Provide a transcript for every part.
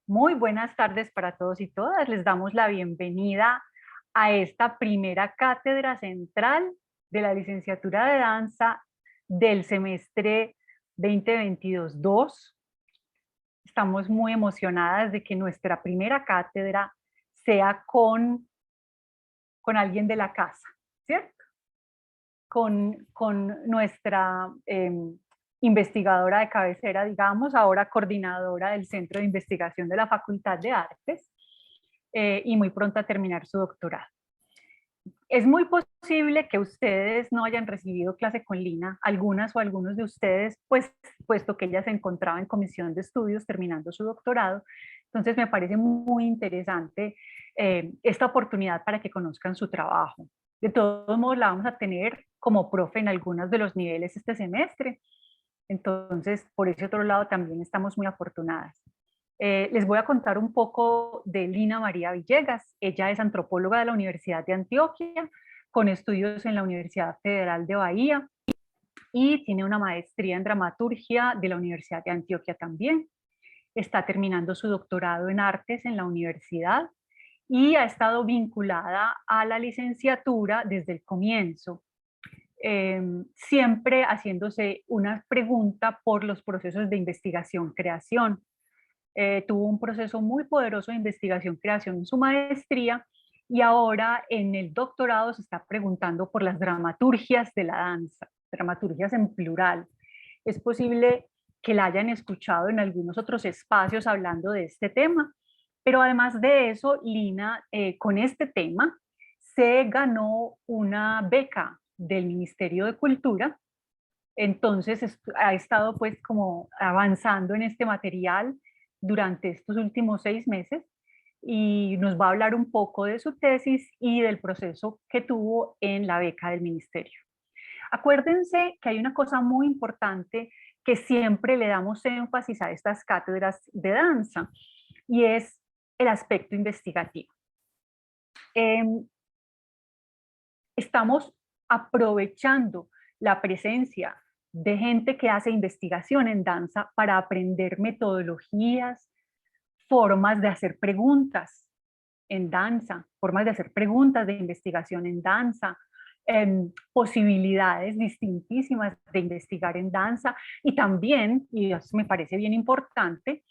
Muy buenas tardes para todos y todas. Les damos la bienvenida a esta primera cátedra central de la licenciatura de danza del semestre 2022-2. Estamos muy emocionadas de que nuestra primera cátedra sea con alguien de la casa, ¿cierto? Con nuestra investigadora de cabecera, digamos, ahora coordinadora del Centro de Investigación de la Facultad de Artes, y muy pronto a terminar su doctorado. Es muy posible que ustedes no hayan recibido clase con Lina, algunas o algunos de ustedes, pues, puesto que ella se encontraba en comisión de estudios terminando su doctorado. Entonces me parece muy interesante esta oportunidad para que conozcan su trabajo. De todos modos, la vamos a tener como profe en algunos de los niveles este semestre. Entonces, por ese otro lado, también estamos muy afortunadas. Les voy a contar un poco de Lina María Villegas. Ella es antropóloga de la Universidad de Antioquia, con estudios en la Universidad Federal de Bahía, y tiene una maestría en dramaturgia de la Universidad de Antioquia también. Está terminando su doctorado en artes en la universidad y ha estado vinculada a la licenciatura desde el comienzo, siempre haciéndose una pregunta por los procesos de investigación-creación. Tuvo un proceso muy poderoso de investigación-creación en su maestría, y ahora en el doctorado se está preguntando por las dramaturgias de la danza, dramaturgias en plural. Es posible que la hayan escuchado en algunos otros espacios hablando de este tema, pero además de eso, Lina, con este tema, se ganó una beca del Ministerio de Cultura. Entonces ha estado pues como avanzando en este material durante estos últimos 6 meses, y nos va a hablar un poco de su tesis y del proceso que tuvo en la beca del ministerio. Acuérdense que hay una cosa muy importante que siempre le damos énfasis a estas cátedras de danza, y es el aspecto investigativo. Estamos aprovechando la presencia de gente que hace investigación en danza para aprender metodologías, formas de hacer preguntas en danza, formas de hacer preguntas de investigación en danza, posibilidades distintísimas de investigar en danza, y también, y eso me parece bien importante,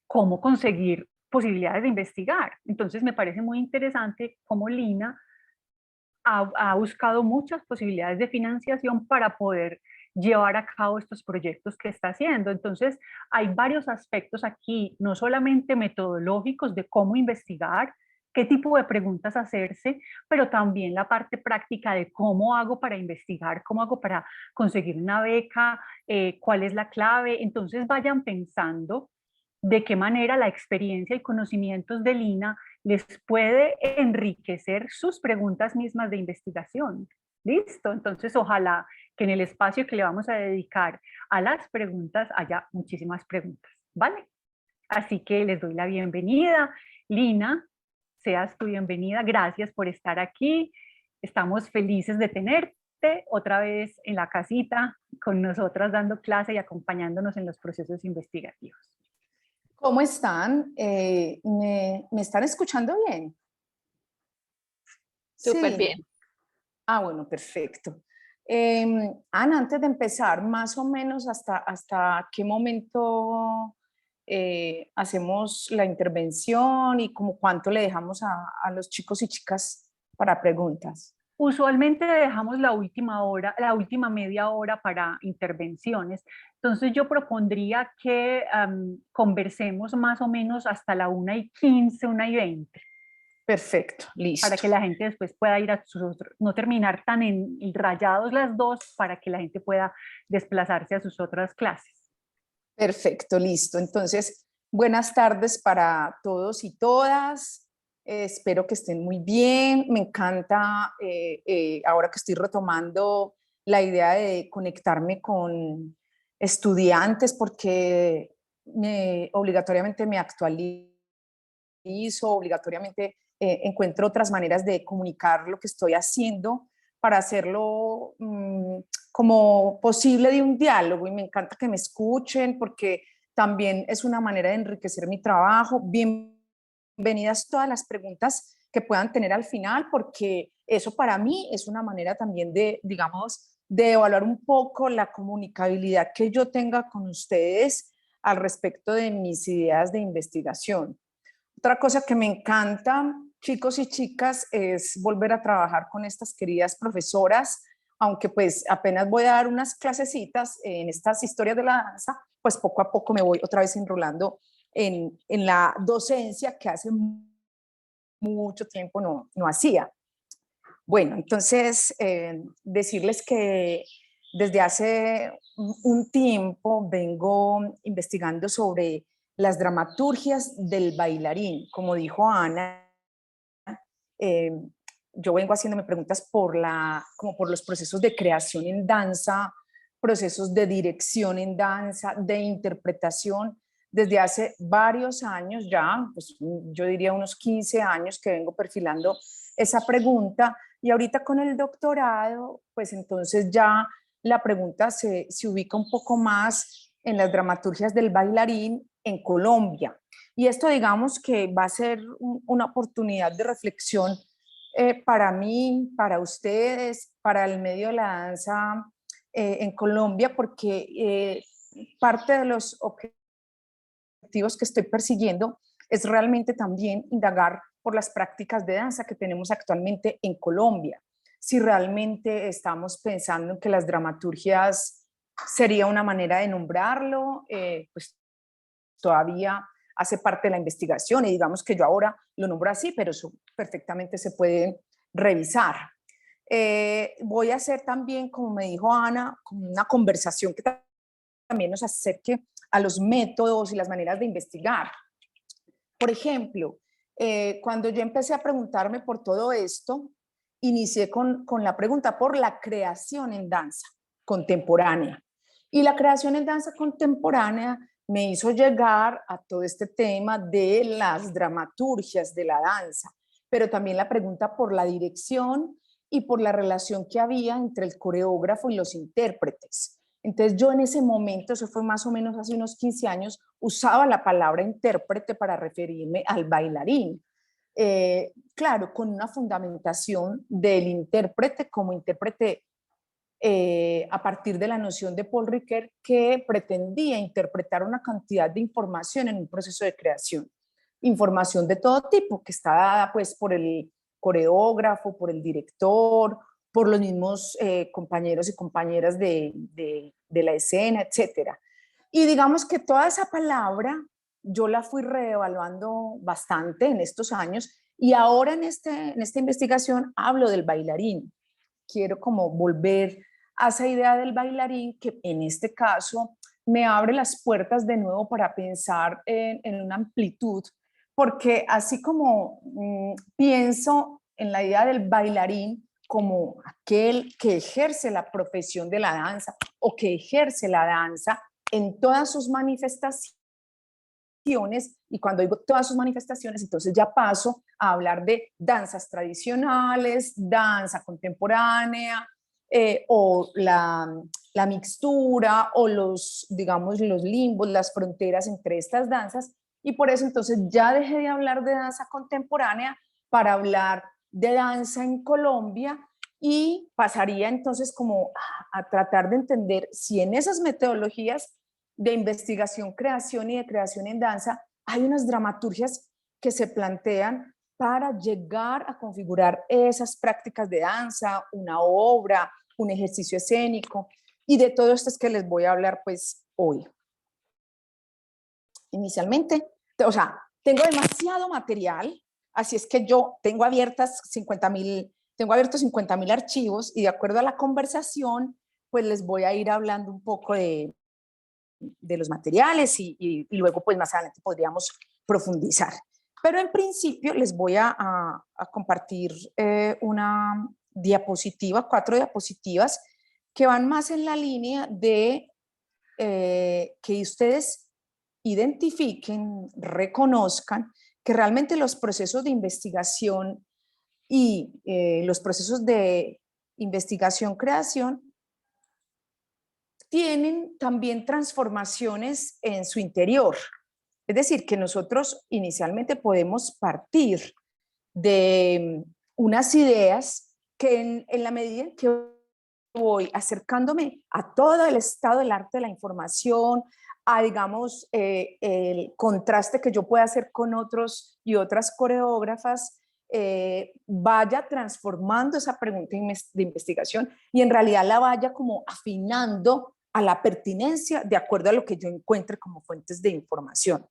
cómo conseguir posibilidades de investigar. Entonces me parece muy interesante cómo Lina ha buscado muchas posibilidades de financiación para poder llevar a cabo estos proyectos que está haciendo. Entonces, hay varios aspectos aquí, no solamente metodológicos de cómo investigar, qué tipo de preguntas hacerse, pero también la parte práctica de cómo hago para investigar, cómo hago para conseguir una beca, cuál es la clave. Entonces, vayan pensando de qué manera la experiencia y conocimientos de Lina les puede enriquecer sus preguntas mismas de investigación. ¿Listo? Entonces, ojalá que en el espacio que le vamos a dedicar a las preguntas haya muchísimas preguntas, ¿vale? Así que les doy la bienvenida. Lina, seas tú bienvenida. Gracias por estar aquí. Estamos felices de tenerte otra vez en la casita con nosotras dando clase y acompañándonos en los procesos investigativos. ¿Cómo están? ¿Me están escuchando bien? Súper Sí. bien. Bueno, perfecto. Ana, antes de empezar, más o menos hasta qué momento hacemos la intervención y como cuánto le dejamos a los chicos y chicas para preguntas. Usualmente dejamos la última hora, la última media hora para intervenciones. Entonces yo propondría que conversemos más o menos hasta la 1:15, 1:20, Perfecto, para listo. que la gente después pueda ir a sus otros, no terminar tan rayados las 2, para que la gente pueda desplazarse a sus otras clases. Perfecto, listo. Entonces, buenas tardes para todos y todas. Espero que estén muy bien. Me encanta ahora que estoy retomando la idea de conectarme con estudiantes porque obligatoriamente me actualizo, obligatoriamente encuentro otras maneras de comunicar lo que estoy haciendo para hacerlo como posible de un diálogo, y me encanta que me escuchen porque también es una manera de enriquecer mi trabajo. Bienvenidas todas las preguntas que puedan tener al final, porque eso para mí es una manera también de, digamos, de evaluar un poco la comunicabilidad que yo tenga con ustedes al respecto de mis ideas de investigación. Otra cosa que me encanta, chicos y chicas, es volver a trabajar con estas queridas profesoras, aunque pues apenas voy a dar unas clasecitas en estas historias de la danza, pues poco a poco me voy otra vez enrolando en la docencia que hace mucho tiempo no hacía. Bueno, entonces decirles que desde hace un tiempo vengo investigando sobre las dramaturgias del bailarín. Como dijo Ana, eh, yo vengo haciéndome preguntas como por los procesos de creación en danza, procesos de dirección en danza, de interpretación, desde hace varios años ya, pues yo diría unos 15 años que vengo perfilando esa pregunta, y ahorita con el doctorado, pues entonces ya la pregunta se ubica un poco más en las dramaturgias del bailarín en Colombia. Y esto digamos que va a ser una oportunidad de reflexión para mí, para ustedes, para el medio de la danza en Colombia, porque parte de los objetivos que estoy persiguiendo es realmente también indagar por las prácticas de danza que tenemos actualmente en Colombia. Si realmente estamos pensando en que las dramaturgias sería una manera de nombrarlo, pues todavía hace parte de la investigación, y digamos que yo ahora lo nombro así, pero eso perfectamente se puede revisar. Voy a hacer también, como me dijo Ana, una conversación que también nos acerque a los métodos y las maneras de investigar. Por ejemplo, cuando yo empecé a preguntarme por todo esto, inicié con la pregunta por la creación en danza contemporánea. Y la creación en danza contemporánea me hizo llegar a todo este tema de las dramaturgias de la danza, pero también la pregunta por la dirección y por la relación que había entre el coreógrafo y los intérpretes. Entonces yo en ese momento, eso fue más o menos hace unos 15 años, usaba la palabra intérprete para referirme al bailarín. Claro, con una fundamentación del intérprete como intérprete a partir de la noción de Paul Ricoeur, que pretendía interpretar una cantidad de información en un proceso de creación. Información de todo tipo, que está dada pues por el coreógrafo, por el director, por los mismos compañeros y compañeras de la escena, etcétera. Y digamos que toda esa palabra yo la fui reevaluando bastante en estos años, y ahora en esta investigación hablo del bailarín. Quiero como volver a esa idea del bailarín, que en este caso me abre las puertas de nuevo para pensar en una amplitud, porque así como pienso en la idea del bailarín como aquel que ejerce la profesión de la danza o que ejerce la danza en todas sus manifestaciones, y cuando digo todas sus manifestaciones, entonces ya paso a hablar de danzas tradicionales, danza contemporánea, o la mixtura, o digamos, los limbos, las fronteras entre estas danzas, y por eso entonces ya dejé de hablar de danza contemporánea para hablar de danza en Colombia, y pasaría entonces como a tratar de entender si en esas metodologías de investigación, creación y de creación en danza hay unas dramaturgias que se plantean para llegar a configurar esas prácticas de danza, una obra, un ejercicio escénico, y de todo esto es que les voy a hablar pues hoy. Inicialmente, o sea, tengo demasiado material, así es que yo tengo abiertos 50.000 archivos, y de acuerdo a la conversación, pues les voy a ir hablando un poco de los materiales, y luego pues más adelante podríamos profundizar. Pero en principio les voy a compartir una diapositiva, 4 diapositivas que van más en la línea de que ustedes identifiquen, reconozcan que realmente los procesos de investigación y los procesos de investigación-creación tienen también transformaciones en su interior. Es decir, que nosotros inicialmente podemos partir de unas ideas que en la medida en que voy acercándome a todo el estado del arte de la información, a, digamos, el contraste que yo pueda hacer con otros y otras coreógrafas, vaya transformando esa pregunta de investigación y en realidad la vaya como afinando a la pertinencia de acuerdo a lo que yo encuentre como fuentes de información.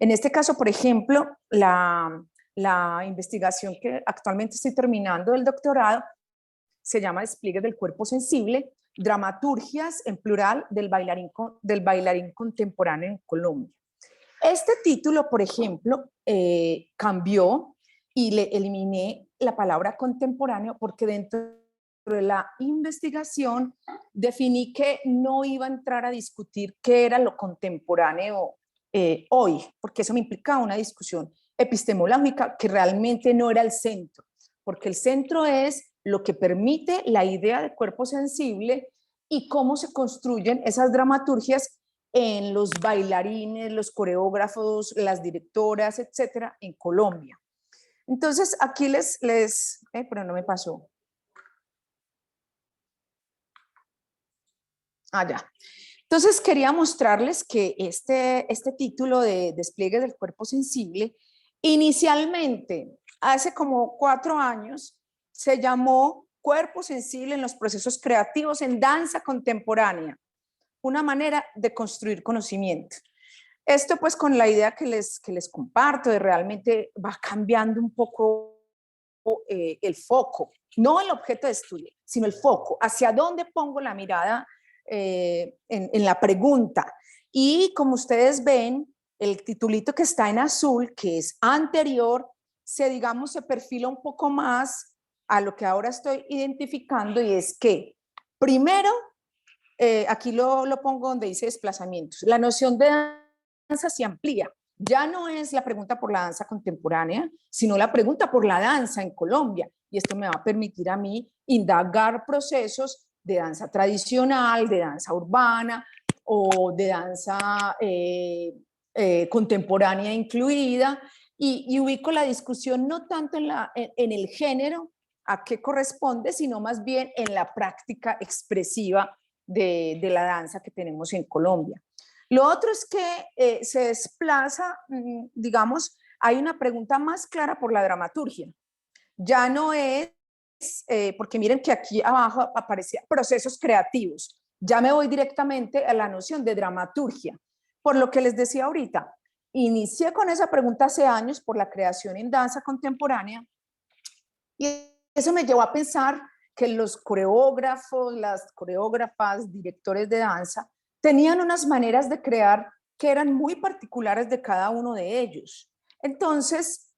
En este caso, por ejemplo, la investigación que actualmente estoy terminando del doctorado se llama Despliegues del cuerpo sensible, dramaturgias en plural del bailarín contemporáneo en Colombia. Este título, por ejemplo, cambió y le eliminé la palabra contemporáneo porque dentro de la investigación definí que no iba a entrar a discutir qué era lo contemporáneo hoy, porque eso me implicaba una discusión epistemológica que realmente no era el centro, porque el centro es lo que permite la idea de cuerpo sensible y cómo se construyen esas dramaturgias en los bailarines, los coreógrafos, las directoras, etcétera, en Colombia. Entonces, aquí pero no me pasó. Ya. Entonces, quería mostrarles que este título de Despliegue del cuerpo sensible, inicialmente, hace como 4 años, se llamó Cuerpo sensible en los procesos creativos en danza contemporánea, una manera de construir conocimiento. Esto pues con la idea que les comparto de realmente va cambiando un poco el foco, no el objeto de estudio, sino el foco, hacia dónde pongo la mirada en la pregunta. Y como ustedes ven, el titulito que está en azul, que es anterior, se perfila un poco más a lo que ahora estoy identificando, y es que primero, aquí lo pongo donde dice desplazamientos, la noción de danza se amplía. Ya no es la pregunta por la danza contemporánea, sino la pregunta por la danza en Colombia. Y esto me va a permitir a mí indagar procesos de danza tradicional, de danza urbana o de danza contemporánea incluida, y ubico la discusión no tanto en el género a qué corresponde, sino más bien en la práctica expresiva de la danza que tenemos en Colombia. Lo otro es que se desplaza, digamos, hay una pregunta más clara por la dramaturgia. Ya no es, porque miren que aquí abajo aparecía procesos creativos. Ya me voy directamente a la noción de dramaturgia. Por lo que les decía ahorita, inicié con esa pregunta hace años por la creación en danza contemporánea y eso me llevó a pensar que los coreógrafos, las coreógrafas, directores de danza, tenían unas maneras de crear que eran muy particulares de cada uno de ellos. Entonces,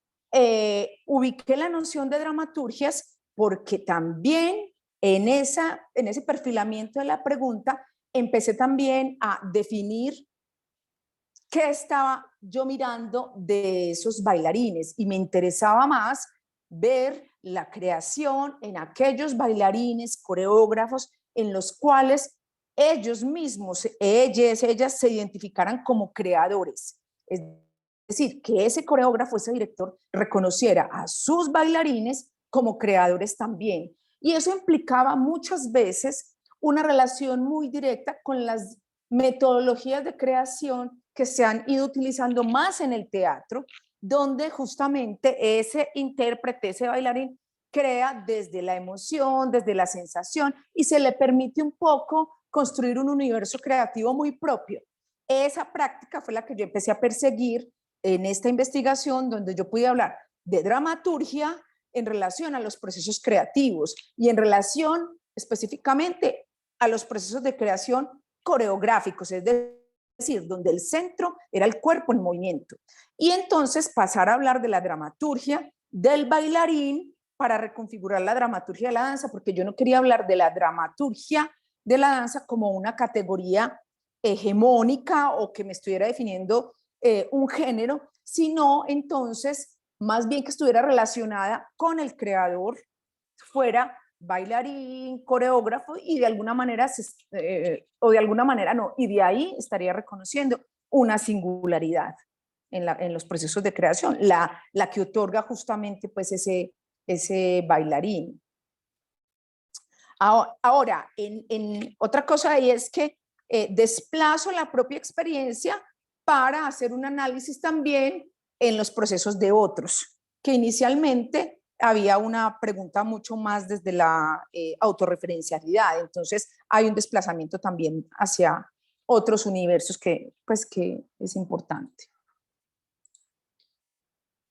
ubiqué la noción de dramaturgias porque también en ese perfilamiento de la pregunta empecé también a definir qué estaba yo mirando de esos bailarines y me interesaba más ver la creación en aquellos bailarines, coreógrafos, en los cuales ellos mismos, ellas se identificaran como creadores. Es decir, que ese coreógrafo, ese director, reconociera a sus bailarines como creadores también. Y eso implicaba muchas veces una relación muy directa con las metodologías de creación que se han ido utilizando más en el teatro, donde justamente ese intérprete, ese bailarín, crea desde la emoción, desde la sensación, y se le permite un poco construir un universo creativo muy propio. Esa práctica fue la que yo empecé a perseguir en esta investigación, donde yo pude hablar de dramaturgia en relación a los procesos creativos y en relación específicamente a los procesos de creación coreográficos, es decir, donde el centro era el cuerpo en movimiento. Y entonces pasar a hablar de la dramaturgia del bailarín para reconfigurar la dramaturgia de la danza, porque yo no quería hablar de la dramaturgia de la danza como una categoría hegemónica o que me estuviera definiendo un género, sino entonces más bien que estuviera relacionada con el creador, fuera bailarín, coreógrafo, y de alguna manera, o de alguna manera no, y de ahí estaría reconociendo una singularidad en los procesos de creación, la que otorga justamente pues ese bailarín. Ahora, otra cosa ahí es que desplazo la propia experiencia para hacer un análisis también en los procesos de otros, que inicialmente había una pregunta mucho más desde la autorreferencialidad, entonces hay un desplazamiento también hacia otros universos que es importante.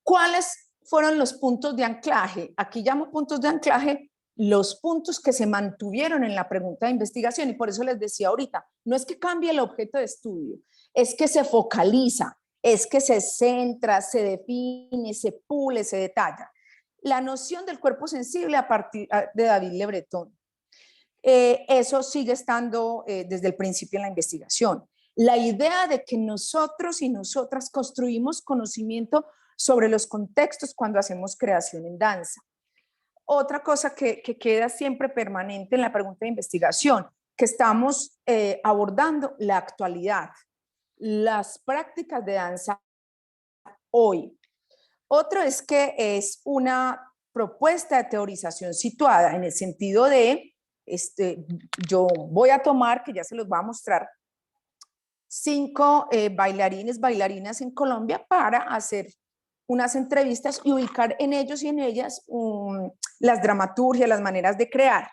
¿Cuáles fueron los puntos de anclaje? Aquí llamo puntos de anclaje los puntos que se mantuvieron en la pregunta de investigación, y por eso les decía ahorita, no es que cambie el objeto de estudio, es que se focaliza, es que se centra, se define, se pule, se detalla. La noción del cuerpo sensible a partir de David Le Breton. Eso sigue estando desde el principio en la investigación. La idea de que nosotros y nosotras construimos conocimiento sobre los contextos cuando hacemos creación en danza. Otra cosa que queda siempre permanente en la pregunta de investigación, que estamos abordando la actualidad, las prácticas de danza hoy. Otro es que es una propuesta de teorización situada en el sentido de, yo voy a tomar, que ya se los voy a mostrar, 5 bailarines, bailarinas en Colombia para hacer unas entrevistas y ubicar en ellos y en ellas las dramaturgias, las maneras de crear.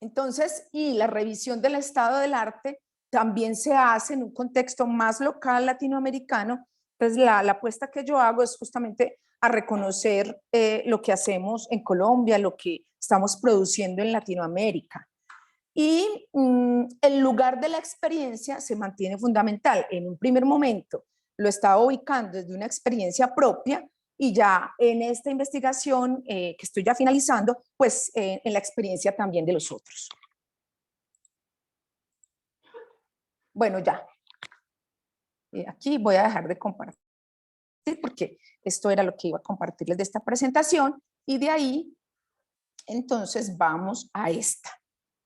Entonces, y la revisión del estado del arte también se hace en un contexto más local latinoamericano. Entonces, la apuesta que yo hago es justamente a reconocer lo que hacemos en Colombia, lo que estamos produciendo en Latinoamérica. Y el lugar de la experiencia se mantiene fundamental. En un primer momento lo estaba ubicando desde una experiencia propia, y ya en esta investigación que estoy ya finalizando, pues en la experiencia también de los otros. Bueno, ya. Aquí voy a dejar de compartir porque esto era lo que iba a compartirles de esta presentación, y de ahí entonces vamos a esta.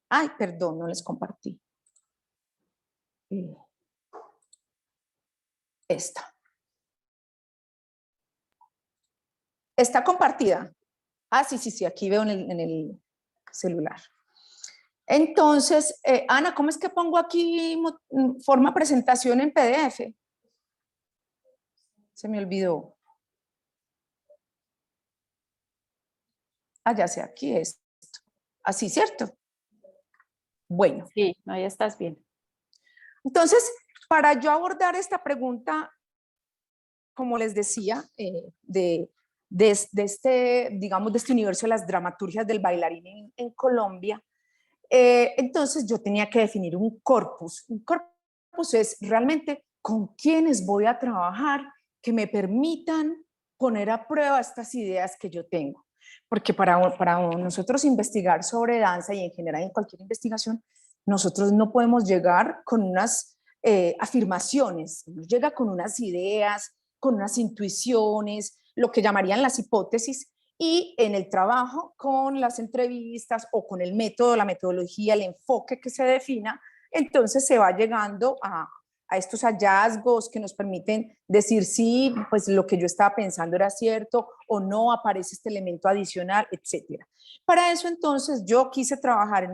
Ay, perdón, no les compartí. Esta. ¿Está compartida? Ah, sí, aquí veo en el celular. Entonces, Ana, ¿cómo es que pongo aquí forma presentación en PDF? Se me olvidó. Ah, ya sé, aquí es. Así, ¿cierto? Bueno. Sí, ahí estás bien. Entonces, para yo abordar esta pregunta, como les decía, de este, digamos, de este universo de las dramaturgias del bailarín en Colombia, entonces yo tenía que definir un corpus. Un corpus es realmente con quiénes voy a trabajar que me permitan poner a prueba estas ideas que yo tengo. Porque para nosotros investigar sobre danza, y en general en cualquier investigación, nosotros no podemos llegar con unas afirmaciones, nos llega con unas ideas, con unas intuiciones, lo que llamarían las hipótesis, y en el trabajo con las entrevistas o con el método, la metodología, el enfoque que se defina, entonces se va llegando a estos hallazgos que nos permiten decir sí, pues lo que yo estaba pensando era cierto, o no, aparece este elemento adicional, etcétera. Para eso entonces yo quise trabajar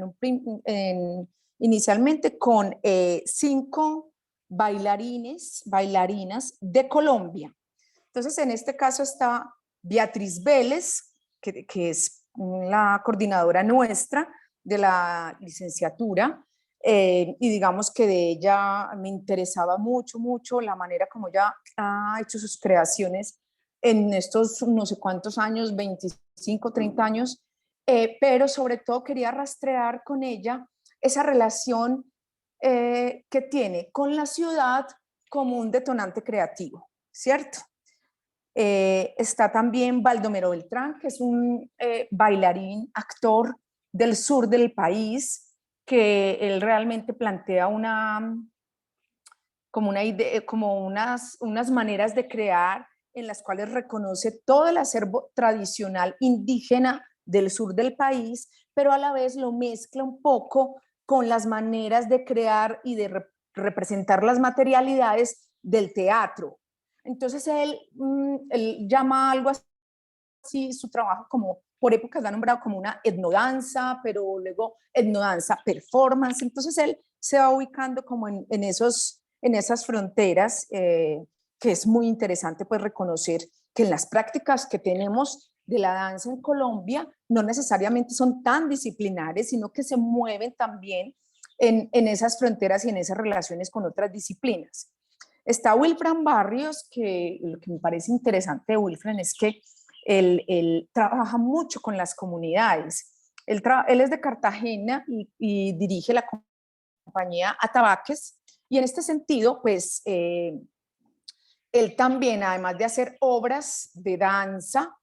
inicialmente con 5 bailarinas de Colombia. Entonces, en este caso está Beatriz Vélez, que es la coordinadora nuestra de la licenciatura, y digamos que de ella me interesaba mucho la manera como ella ha hecho sus creaciones en estos no sé cuántos años, 25, 30 años, pero sobre todo quería rastrear con ella esa relación que tiene con la ciudad como un detonante creativo, ¿cierto? Está también Baldomero Beltrán, que es un bailarín, actor del sur del país, que él realmente plantea como una idea, como unas maneras de crear en las cuales reconoce todo el acervo tradicional indígena del sur del país, pero a la vez lo mezcla un poco con las maneras de crear y de representar las materialidades del teatro. Entonces él llama algo así su trabajo como, por épocas lo ha nombrado como una etnodanza, pero luego etnodanza performance. Entonces él se va ubicando como en esas fronteras, que es muy interesante pues reconocer que en las prácticas que tenemos de la danza en Colombia no necesariamente son tan disciplinares, sino que se mueven también en esas fronteras y en esas relaciones con otras disciplinas. Está Wilfran Barrios, que lo que me parece interesante de Wilfran es que él trabaja mucho con las comunidades. Él es de Cartagena y dirige la compañía Atabaques, y en este sentido, pues, él también, además de hacer obras de danza,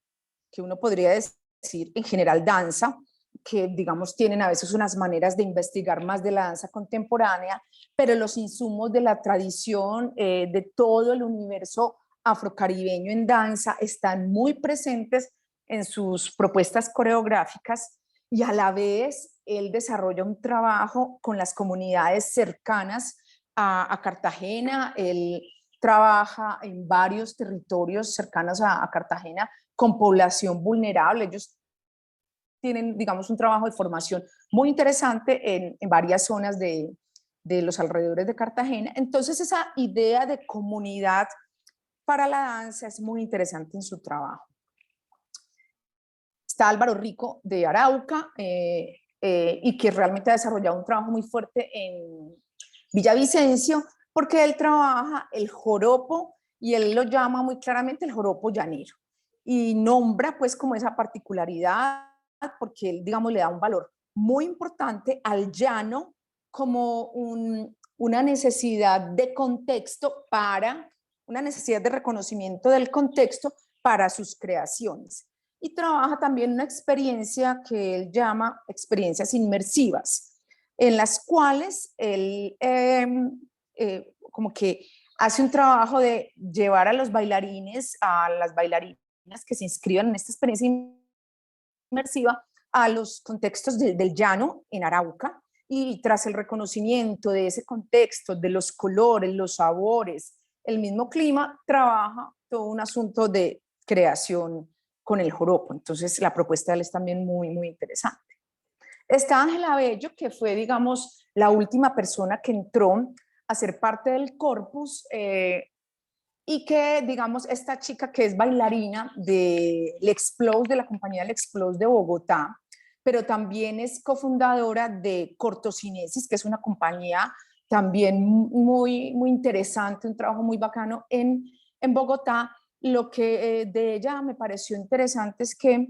que uno podría decir en general danza, que digamos tienen a veces unas maneras de investigar más de la danza contemporánea, pero los insumos de la tradición de todo el universo afrocaribeño en danza están muy presentes en sus propuestas coreográficas, y a la vez él desarrolla un trabajo con las comunidades cercanas a Cartagena. Él trabaja en varios territorios cercanos a Cartagena con población vulnerable. Ellos tienen, digamos, un trabajo de formación muy interesante en varias zonas de los alrededores de Cartagena. Entonces esa idea de comunidad para la danza es muy interesante en su trabajo. Está Álvaro Rico de Arauca, y que realmente ha desarrollado un trabajo muy fuerte en Villavicencio, porque él trabaja el joropo y él lo llama muy claramente el joropo llanero, y nombra pues como esa particularidad, porque él, digamos, le da un valor muy importante al llano como una necesidad de contexto una necesidad de reconocimiento del contexto para sus creaciones. Y trabaja también una experiencia que él llama experiencias inmersivas, en las cuales él como que hace un trabajo de llevar a los bailarines, a las bailarinas que se inscriban en esta experiencia inmersiva, a los contextos del llano en Arauca, y tras el reconocimiento de ese contexto, de los colores, los sabores, el mismo clima, trabaja todo un asunto de creación con el joropo. Entonces la propuesta de él es también muy, muy interesante. Está Ángela Bello, que fue, digamos, la última persona que entró a ser parte del corpus, y que, digamos, esta chica que es bailarina de L'Explose, de la compañía L'Explose de Bogotá, pero también es cofundadora de Cortocinesis, que es una compañía también muy, muy interesante, un trabajo muy bacano en Bogotá. Lo que de ella me pareció interesante es que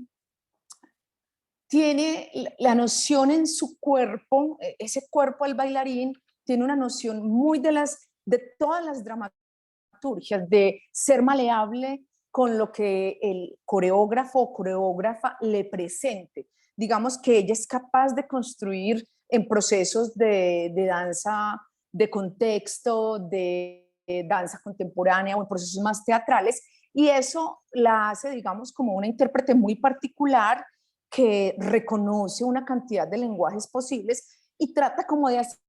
tiene la noción en su cuerpo, ese cuerpo del bailarín tiene una noción muy de todas las dramaturgias, de ser maleable con lo que el coreógrafo o coreógrafa le presente. Digamos que ella es capaz de construir en procesos de danza de contexto, de danza contemporánea o en procesos más teatrales, y eso la hace, digamos, como una intérprete muy particular que reconoce una cantidad de lenguajes posibles y trata como de hacer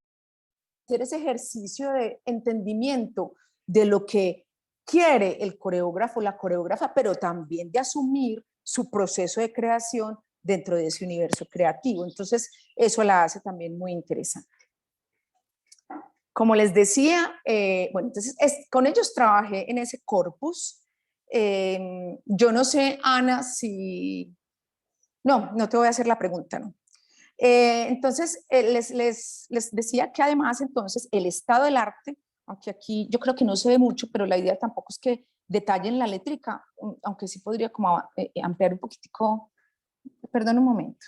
ese ejercicio de entendimiento de lo que quiere el coreógrafo, la coreógrafa, pero también de asumir su proceso de creación dentro de ese universo creativo. Entonces, eso la hace también muy interesante. Como les decía, bueno, entonces con ellos trabajé en ese corpus. Yo no sé, Ana, si... No, no te voy a hacer la pregunta, ¿no? Entonces, les decía que además, entonces, el estado del arte, aunque aquí yo creo que no se ve mucho, pero la idea tampoco es que detallen la létrica, aunque sí podría como ampliar un poquitico. Perdón un momento.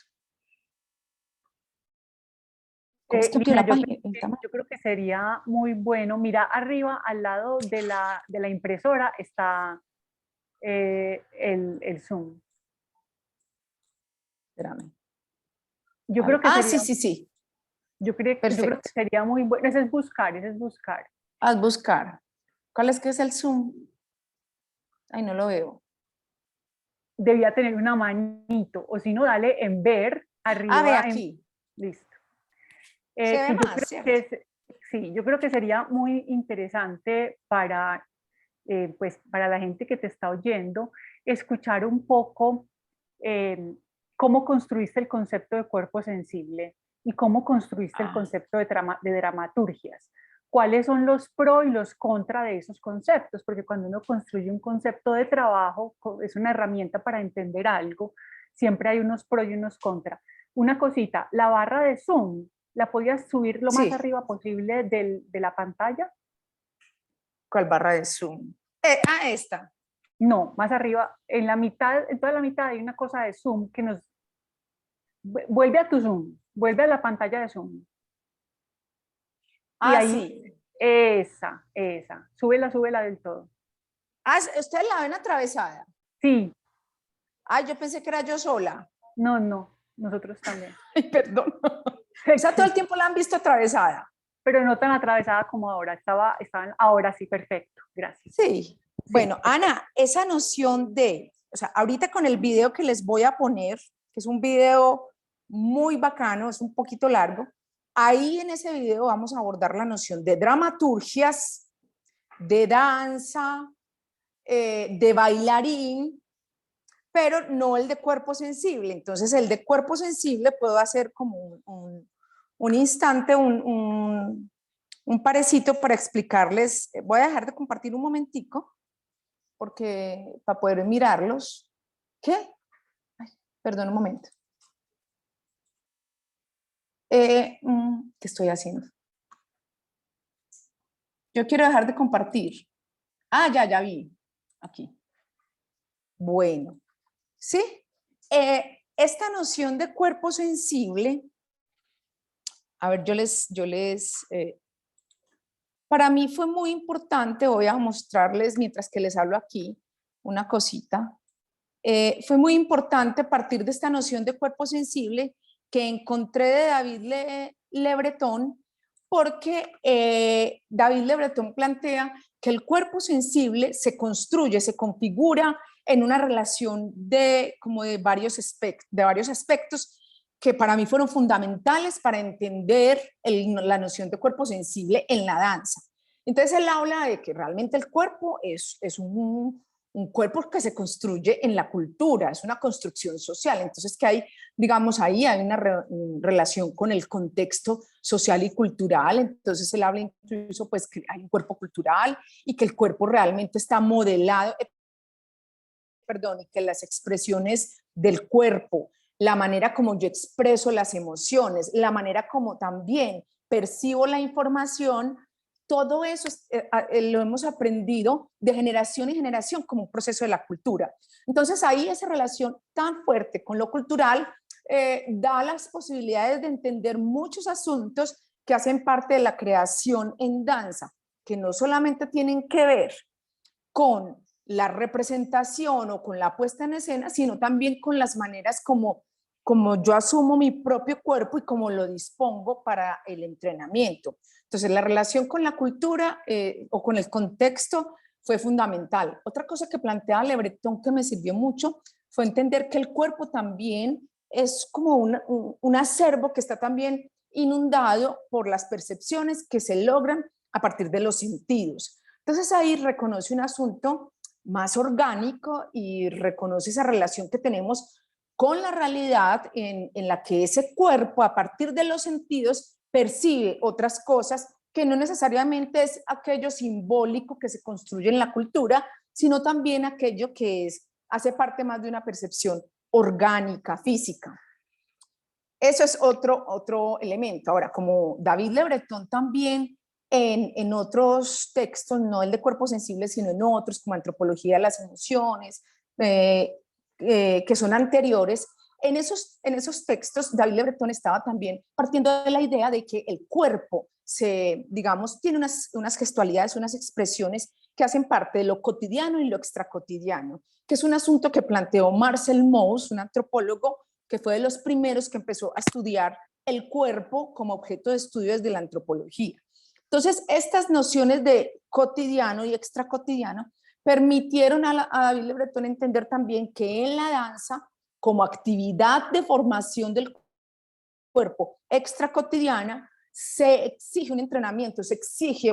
¿Cómo es que amplio Lina, la página? yo creo que sería muy bueno. Mira, arriba, al lado de la impresora, está el Zoom. Espérame. Yo creo que Sí, sería, sí, sí. yo creo que Perfecto. sería muy bueno. Ese es buscar, ese es buscar. Haz buscar. ¿Cuál es que es el Zoom? Ay, no lo veo. debía tener una manito, o si no, dale en ver Ah, ve arriba, aquí. listo. Se ve Que yo más, creo ¿cierto? que sí, yo creo que sería muy interesante para, pues, para la gente que te está oyendo, escuchar un poco eh, cómo construiste el concepto de cuerpo sensible y cómo construiste el Ah, concepto de dramaturgias. ¿Cuáles son los pros y los contra de esos conceptos? Porque cuando uno construye un concepto de trabajo, es una herramienta para entender algo, siempre hay unos pros y unos contra. Una cosita, la barra de Zoom, ¿la podías subir lo más sí, arriba posible de la pantalla? ¿cuál barra de Zoom? Esta. No, más arriba, en la mitad, en toda la mitad hay una cosa de Zoom que nos... Vuelve a tu Zoom, vuelve a la pantalla de Zoom. Y Ah, ahí, sí. súbela, súbela del todo. Ah, ¿ustedes la ven atravesada? Sí, Ah, yo pensé que era yo sola. no, no, nosotros también. Ay, perdón. O sea, todo el tiempo la han visto atravesada. Pero no tan atravesada como ahora, estaban ahora sí, perfecto, gracias. Sí. Sí, Bueno, perfecto. Ana, esa noción de, o sea, ahorita con el video que les voy a poner, que es un video muy bacano, es un poquito largo, ahí en ese video vamos a abordar la noción de dramaturgias, de danza, de bailarín, pero no el de cuerpo sensible. Entonces, el de cuerpo sensible puedo hacer como un instante, un parecito para explicarles. Voy a dejar de compartir un momentico porque para poder mirarlos. ¿Qué? Ay, perdón un momento. ¿Qué estoy haciendo? Yo quiero dejar de compartir. Ah, ya vi. Aquí. Bueno, ¿sí? Esta noción de cuerpo sensible, a ver, para mí fue muy importante, voy a mostrarles mientras que les hablo aquí una cosita. Fue muy importante partir de esta noción de cuerpo sensible que encontré de David Le Breton, porque David Le Breton plantea que el cuerpo sensible se construye, se configura en una relación como de varios aspectos que para mí fueron fundamentales para entender la noción de cuerpo sensible en la danza. Entonces él habla de que realmente el cuerpo es un cuerpo que se construye en la cultura, es una construcción social. Entonces, que hay, digamos, ahí hay una relación con el contexto social y cultural. Entonces, él habla incluso, pues, que hay un cuerpo cultural y que el cuerpo realmente está modelado, perdón, y que las expresiones del cuerpo, la manera como yo expreso las emociones, la manera como también percibo la información, todo eso lo hemos aprendido de generación en generación como un proceso de la cultura. Entonces ahí esa relación tan fuerte con lo cultural da las posibilidades de entender muchos asuntos que hacen parte de la creación en danza, que no solamente tienen que ver con la representación o con la puesta en escena, sino también con las maneras como yo asumo mi propio cuerpo y cómo lo dispongo para el entrenamiento. Entonces, la relación con la cultura o con el contexto fue fundamental. Otra cosa que plantea Le Breton que me sirvió mucho fue entender que el cuerpo también es como un acervo que está también inundado por las percepciones que se logran a partir de los sentidos. Entonces ahí reconoce un asunto más orgánico y reconoce esa relación que tenemos con la realidad en la que ese cuerpo, a partir de los sentidos, percibe otras cosas que no necesariamente es aquello simbólico que se construye en la cultura, sino también aquello que hace parte más de una percepción orgánica, física. Eso es otro elemento. Ahora, como David Le Breton también en otros textos, no el de cuerpo sensible, sino en otros, como Antropología de las Emociones, que son anteriores, en esos textos David Le Breton estaba también partiendo de la idea de que el cuerpo digamos, tiene unas gestualidades, unas expresiones que hacen parte de lo cotidiano y lo extracotidiano, que es un asunto que planteó Marcel Mauss, un antropólogo que fue de los primeros que empezó a estudiar el cuerpo como objeto de estudio desde la antropología. Entonces, estas nociones de cotidiano y extracotidiano permitieron a David Le Breton entender también que en la danza, como actividad de formación del cuerpo extra cotidiana, se exige un entrenamiento, se exige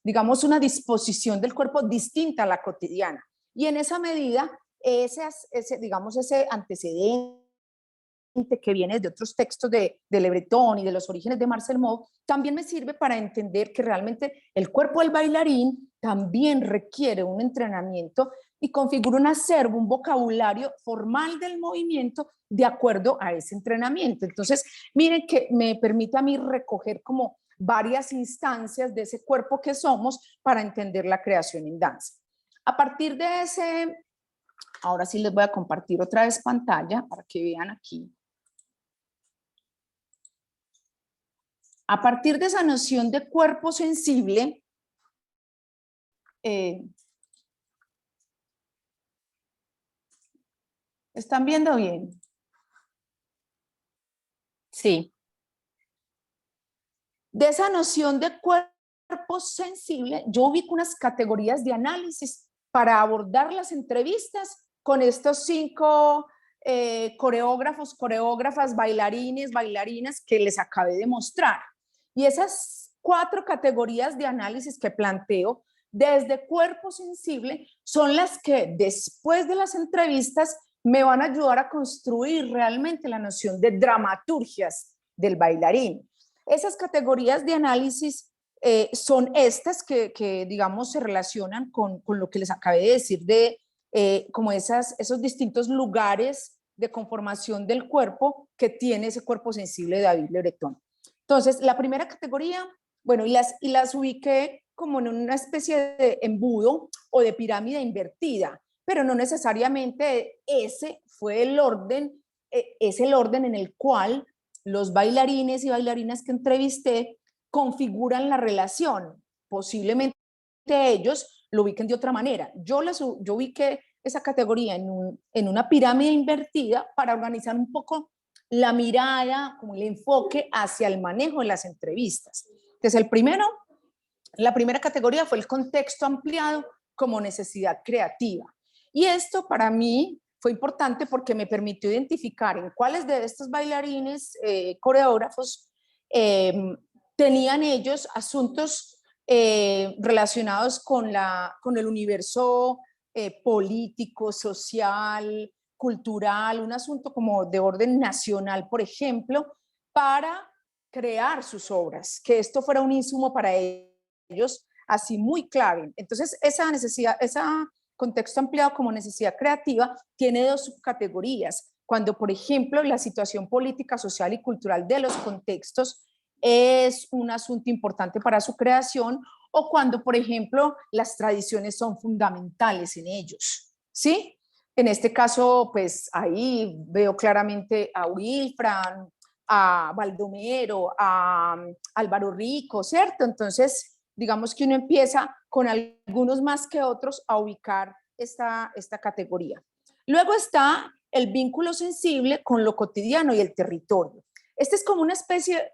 digamos, una disposición del cuerpo distinta a la cotidiana. Y en esa medida, digamos, ese antecedente que viene de otros textos de Le Breton y de los orígenes de Marcel Mauss, también me sirve para entender que realmente el cuerpo del bailarín también requiere un entrenamiento y configura un acervo, un vocabulario formal del movimiento de acuerdo a ese entrenamiento. Entonces, miren que me permite a mí recoger como varias instancias de ese cuerpo que somos para entender la creación en danza. A partir de ese, ahora sí les voy a compartir otra vez pantalla para que vean aquí. A partir de esa noción de cuerpo sensible, ¿están viendo bien? Sí. De esa noción de cuerpo sensible, yo ubico unas categorías de análisis para abordar las entrevistas con estos 5 coreógrafos, coreógrafas, bailarines, bailarinas que les acabé de mostrar. Y esas 4 categorías de análisis que planteo desde cuerpo sensible son las que después de las entrevistas me van a ayudar a construir realmente la noción de dramaturgias del bailarín. Esas categorías de análisis son estas que, digamos, se relacionan con lo que les acabé de decir de como esos distintos lugares de conformación del cuerpo que tiene ese cuerpo sensible de David Le Breton. Entonces, la primera categoría, bueno, y las ubiqué como en una especie de embudo o de pirámide invertida, pero no necesariamente ese fue el orden, es el orden en el cual los bailarines y bailarinas que entrevisté configuran la relación. Posiblemente ellos lo ubiquen de otra manera. Yo ubiqué esa categoría en una pirámide invertida para organizar un poco la mirada, como el enfoque hacia el manejo de las entrevistas. Entonces, la primera categoría fue el contexto ampliado como necesidad creativa. Y esto para mí fue importante porque me permitió identificar en cuáles de estos bailarines, coreógrafos, tenían ellos asuntos relacionados con el universo político, social, cultural, un asunto como de orden nacional, por ejemplo, para crear sus obras, que esto fuera un insumo para ellos, así muy clave. Entonces, esa necesidad, ese contexto ampliado como necesidad creativa tiene 2 subcategorías. Cuando, por ejemplo, la situación política, social y cultural de los contextos es un asunto importante para su creación, o cuando, por ejemplo, las tradiciones son fundamentales en ellos, ¿sí? En este caso, pues ahí veo claramente a Wilfran, a Baldomero, a Álvaro Rico, ¿cierto? Entonces, digamos que uno empieza con algunos más que otros a ubicar esta categoría. Luego está el vínculo sensible con lo cotidiano y el territorio. Este es como una especie,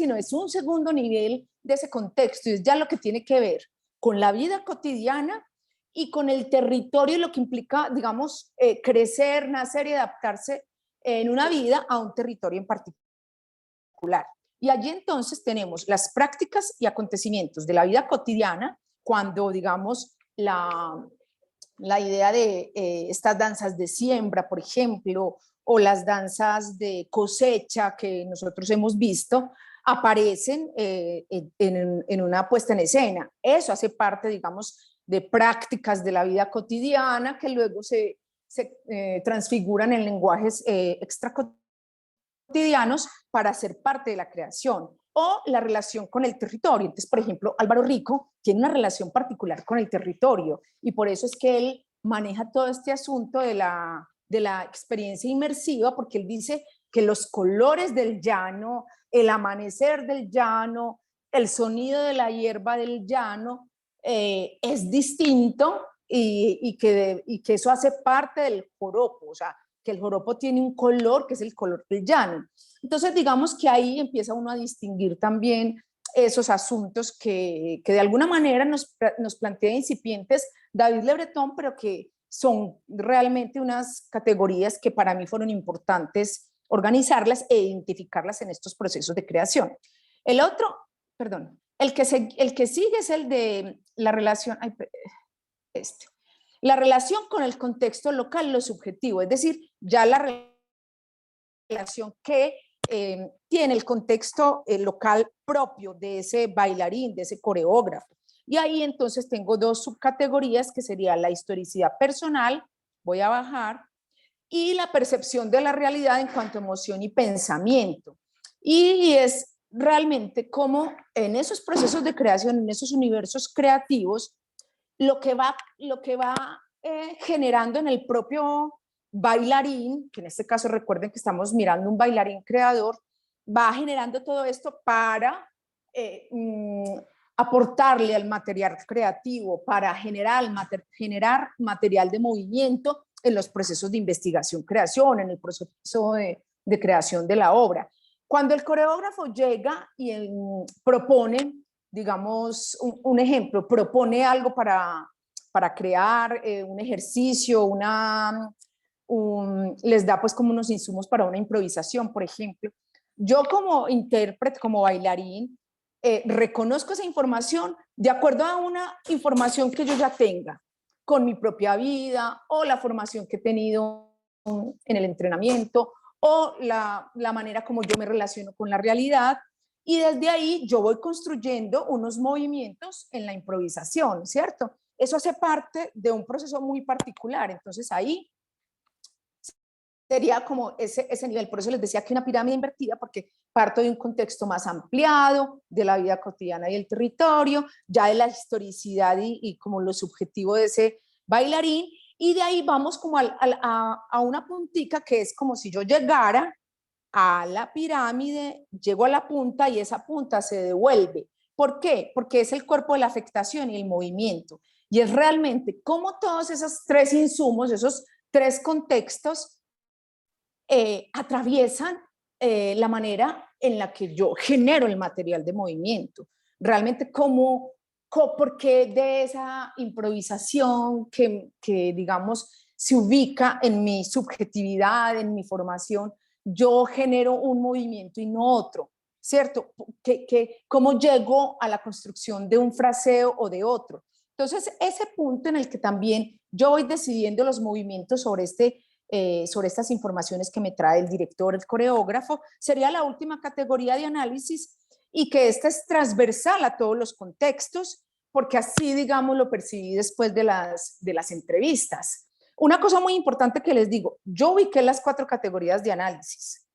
no, es un segundo nivel de ese contexto, y es ya lo que tiene que ver con la vida cotidiana y con el territorio, lo que implica, digamos, crecer, nacer y adaptarse en una vida a un territorio en particular. Y allí entonces tenemos las prácticas y acontecimientos de la vida cotidiana, cuando, digamos, la idea de estas danzas de siembra, por ejemplo, o las danzas de cosecha que nosotros hemos visto, aparecen en una puesta en escena. Eso hace parte, digamos, de prácticas de la vida cotidiana que luego se transfiguran en lenguajes extra cotidianos para ser parte de la creación, o la relación con el territorio. Entonces, por ejemplo, Álvaro Rico tiene una relación particular con el territorio, y por eso es que él maneja todo este asunto de la experiencia inmersiva, porque él dice que los colores del llano, el amanecer del llano, el sonido de la hierba del llano es distinto, y que eso hace parte del joropo, o sea, que el joropo tiene un color que es el color del llano. Entonces, digamos que ahí empieza uno a distinguir también esos asuntos que de alguna manera nos plantea incipientes David Le Breton, pero que son realmente unas categorías que para mí fueron importantes organizarlas e identificarlas en estos procesos de creación. El otro, perdón, el que sigue es el de la relación, la relación con el contexto local, lo subjetivo, es decir, ya la relación que tiene el contexto local propio de ese bailarín, de ese coreógrafo. Y ahí entonces tengo dos subcategorías que sería la historicidad personal, voy a bajar, y la percepción de la realidad en cuanto a emoción y pensamiento. Y es realmente como en esos procesos de creación, en esos universos creativos, lo que va generando en el propio bailarín, que en este caso recuerden que estamos mirando un bailarín creador, va generando todo esto para aportarle al material creativo, para generar material de movimiento en los procesos de investigación-creación, en el proceso de creación de la obra. Cuando el coreógrafo llega y propone, digamos, un ejemplo, propone algo para crear un ejercicio, les da pues como unos insumos para una improvisación, por ejemplo. Yo como intérprete, como bailarín, reconozco esa información de acuerdo a una información que yo ya tenga con mi propia vida o la formación que he tenido en el entrenamiento o la manera como yo me relaciono con la realidad, y desde ahí yo voy construyendo unos movimientos en la improvisación, ¿cierto? Eso hace parte de un proceso muy particular, entonces ahí sería como ese nivel. Por eso les decía que una pirámide invertida, porque parto de un contexto más ampliado, de la vida cotidiana y el territorio, ya de la historicidad y como lo subjetivo de ese bailarín, y de ahí vamos como a una puntica que es como si yo llegara a la pirámide, llego a la punta y esa punta se devuelve. ¿Por qué? Porque es el cuerpo de la afectación y el movimiento. Y es realmente cómo todos esos tres insumos, esos tres contextos, atraviesan la manera en la que yo genero el material de movimiento. Realmente por qué de esa improvisación que, digamos, se ubica en mi subjetividad, en mi formación, yo genero un movimiento y no otro, ¿cierto? ¿Cómo llego a la construcción de un fraseo o de otro? Entonces, ese punto en el que también yo voy decidiendo los movimientos sobre estas informaciones que me trae el director, el coreógrafo, sería la última categoría de análisis, y que esta es transversal a todos los contextos, porque así, digamos, lo percibí después de las entrevistas. Una cosa muy importante que les digo, yo ubiqué las 4 categorías de análisis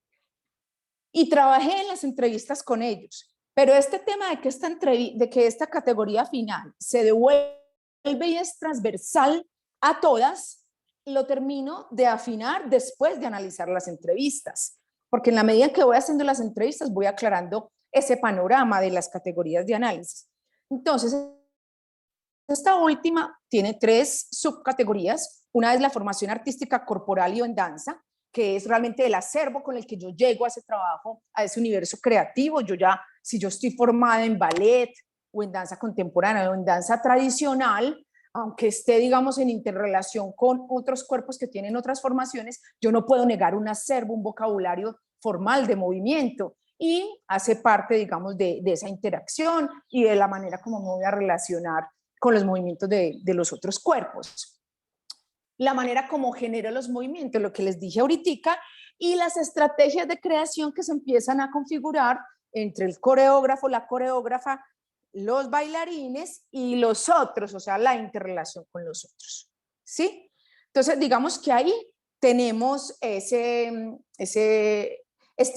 y trabajé en las entrevistas con ellos, pero este tema de que esta categoría final se devuelve y es transversal a todas, lo termino de afinar después de analizar las entrevistas, porque en la medida en que voy haciendo las entrevistas voy aclarando ese panorama de las categorías de análisis. Entonces, esta última tiene 3 subcategorías. Una es la formación artística corporal y en danza, que es realmente el acervo con el que yo llego a ese trabajo, a ese universo creativo. Si yo estoy formada en ballet o en danza contemporánea o en danza tradicional, aunque esté, digamos, en interrelación con otros cuerpos que tienen otras formaciones, yo no puedo negar un acervo, un vocabulario formal de movimiento, y hace parte, digamos, de esa interacción y de la manera como me voy a relacionar con los movimientos de los otros cuerpos. La manera como genero los movimientos, lo que les dije ahorita, y las estrategias de creación que se empiezan a configurar entre el coreógrafo, la coreógrafa, los bailarines y los otros, o sea, la interrelación con los otros, ¿sí? Entonces, digamos que ahí tenemos este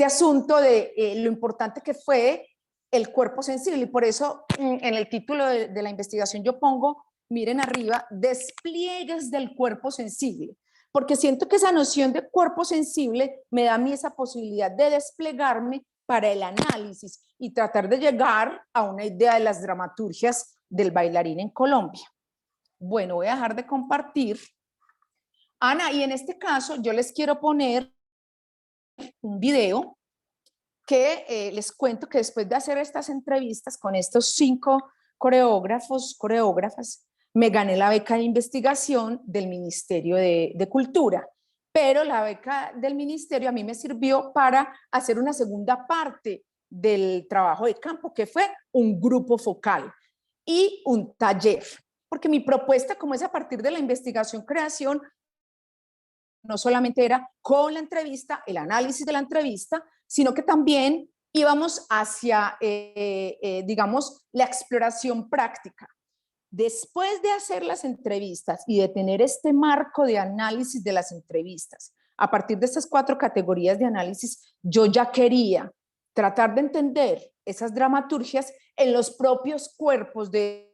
asunto de lo importante que fue el cuerpo sensible, y por eso en el título de la investigación yo pongo, miren arriba, despliegues del cuerpo sensible, porque siento que esa noción de cuerpo sensible me da a mí esa posibilidad de desplegarme para el análisis y tratar de llegar a una idea de las dramaturgias del bailarín en Colombia. Bueno, voy a dejar de compartir. Ana, y en este caso yo les quiero poner un video que les cuento que después de hacer estas entrevistas con estos 5 coreógrafos, coreógrafas, me gané la beca de investigación del Ministerio de Cultura. Pero la beca del ministerio a mí me sirvió para hacer una segunda parte del trabajo de campo, que fue un grupo focal y un taller. Porque mi propuesta, como es a partir de la investigación-creación, no solamente era con la entrevista, el análisis de la entrevista, sino que también íbamos hacia, digamos, la exploración práctica. Después de hacer las entrevistas y de tener este marco de análisis de las entrevistas, a partir de estas 4 categorías de análisis, yo ya quería tratar de entender esas dramaturgias en los propios cuerpos de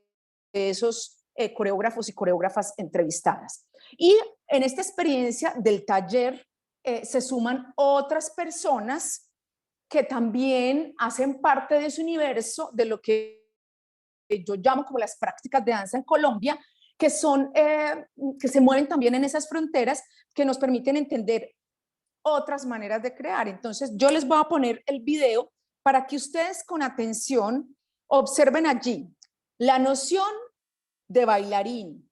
esos coreógrafos y coreógrafas entrevistadas. Y en esta experiencia del taller se suman otras personas que también hacen parte de ese universo de lo que yo llamo como las prácticas de danza en Colombia, que son, que se mueven también en esas fronteras, que nos permiten entender otras maneras de crear. Entonces, yo les voy a poner el video para que ustedes con atención observen allí la noción de bailarín,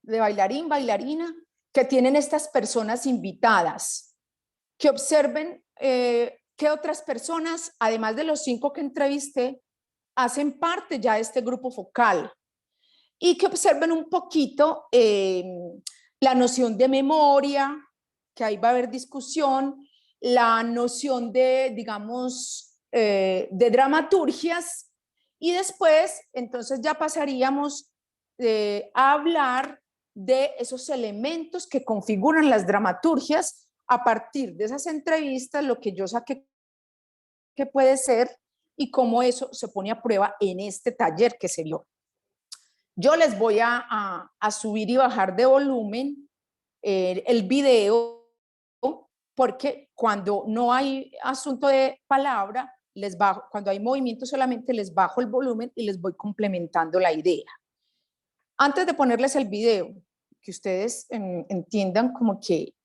bailarina, que tienen estas personas invitadas, que observen qué otras personas, además de los 5 que entrevisté, hacen parte ya de este grupo focal, y que observen un poquito la noción de memoria, que ahí va a haber discusión, la noción de, digamos, de dramaturgias, y después, entonces ya pasaríamos a hablar de esos elementos que configuran las dramaturgias a partir de esas entrevistas, lo que yo saqué que puede ser y cómo eso se pone a prueba en este taller que se vio. Yo les voy a subir y bajar de volumen el video, porque cuando no hay asunto de palabra, les bajo, cuando hay movimiento solamente les bajo el volumen y les voy complementando la idea. Antes de ponerles el video, que ustedes entiendan como que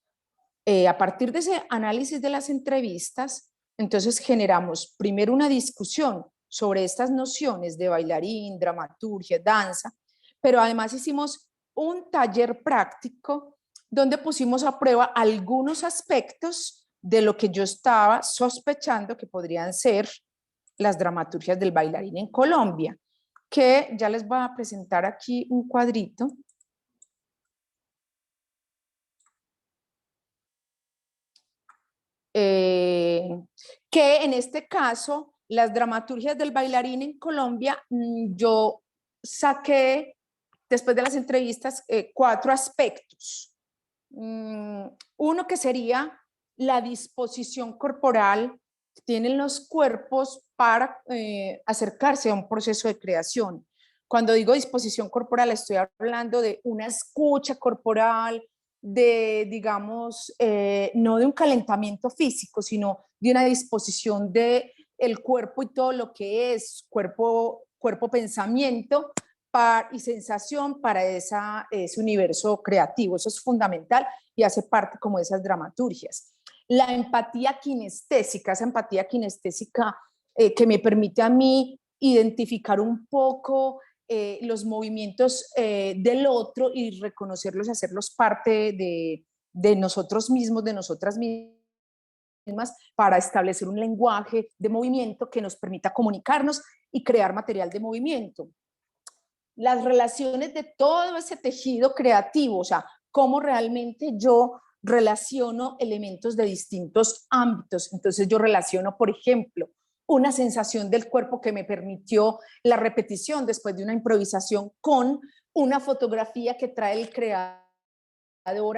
a partir de ese análisis de las entrevistas, entonces generamos primero una discusión sobre estas nociones de bailarín, dramaturgia, danza, pero además hicimos un taller práctico donde pusimos a prueba algunos aspectos de lo que yo estaba sospechando que podrían ser las dramaturgias del bailarín en Colombia, que ya les voy a presentar aquí un cuadrito. Que en este caso, las dramaturgias del bailarín en Colombia, yo saqué, después de las entrevistas, 4 aspectos. Uno que sería la disposición corporal que tienen los cuerpos para acercarse a un proceso de creación. Cuando digo disposición corporal, estoy hablando de una escucha corporal, de, digamos, no de un calentamiento físico, sino de una disposición de el cuerpo y todo lo que es cuerpo, pensamiento y sensación para ese universo creativo. Eso es fundamental y hace parte como de esas dramaturgias. La empatía kinestésica, esa empatía kinestésica que me permite a mí identificar un poco los movimientos del otro y reconocerlos, hacerlos parte de nosotros mismos, de nosotras mismas, para establecer un lenguaje de movimiento que nos permita comunicarnos y crear material de movimiento. Las relaciones de todo ese tejido creativo, o sea, cómo realmente yo relaciono elementos de distintos ámbitos. Entonces yo relaciono, por ejemplo, una sensación del cuerpo que me permitió la repetición después de una improvisación con una fotografía que trae el creador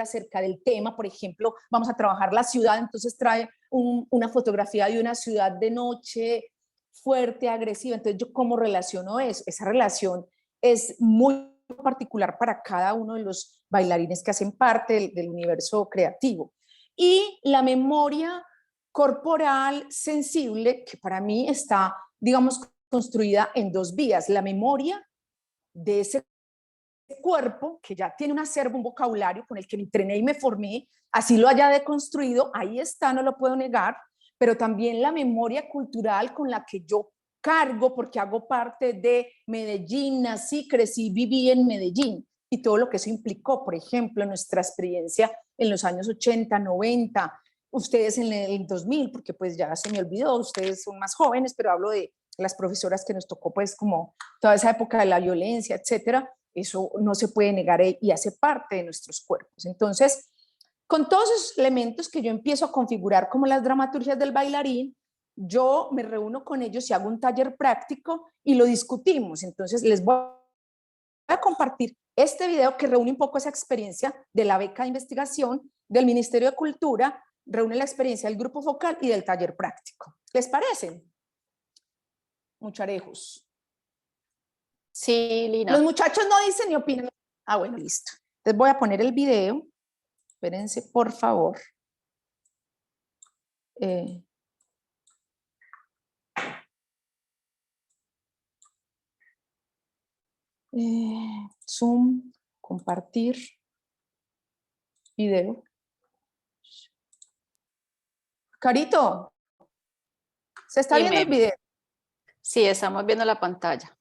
acerca del tema. Por ejemplo, vamos a trabajar la ciudad, entonces trae una fotografía de una ciudad de noche fuerte, agresiva. Entonces yo cómo relaciono eso. Esa relación es muy particular para cada uno de los bailarines que hacen parte del universo creativo. Y la memoria corporal sensible, que para mí está, digamos, construida en 2 vías. La memoria de ese cuerpo, que ya tiene un acervo, un vocabulario con el que me entrené y me formé, así lo haya deconstruido, ahí está, no lo puedo negar, pero también la memoria cultural con la que yo cargo, porque hago parte de Medellín, nací, crecí, viví en Medellín, y todo lo que eso implicó, por ejemplo, nuestra experiencia en los años 80, 90, ustedes en el 2000, porque pues ya se me olvidó, ustedes son más jóvenes, pero hablo de las profesoras que nos tocó pues como toda esa época de la violencia, etcétera. Eso no se puede negar y hace parte de nuestros cuerpos. Entonces, con todos esos elementos que yo empiezo a configurar como las dramaturgias del bailarín, yo me reúno con ellos y hago un taller práctico y lo discutimos. Entonces, les voy a compartir este video que reúne un poco esa experiencia de la beca de investigación del Ministerio de Cultura, reúne la experiencia del grupo focal y del taller práctico. ¿Les parece? Mucharejos. Sí, Lina. Los muchachos no dicen ni opinan. Ah, bueno, listo. Les voy a poner el video. Espérense, por favor. Zoom, compartir, video. Carito, ¿se está viendo el video? Sí, estamos viendo la pantalla.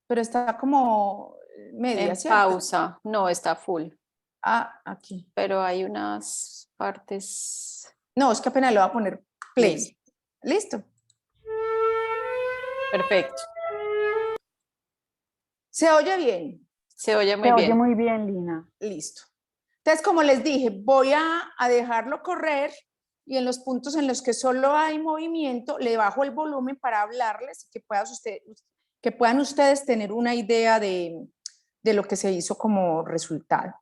Pero está como media, En ¿cierto? pausa. No, está full. Ah, aquí. Pero hay unas partes. No, es que apenas le voy a poner play. Listo. Listo. Perfecto. ¿Se oye bien? Se oye muy Se bien. oye muy bien, Lina. Listo. Entonces, como les dije, voy a dejarlo correr y en los puntos en los que solo hay movimiento, le bajo el volumen para hablarles y que puedan ustedes tener una idea de lo que se hizo como resultado.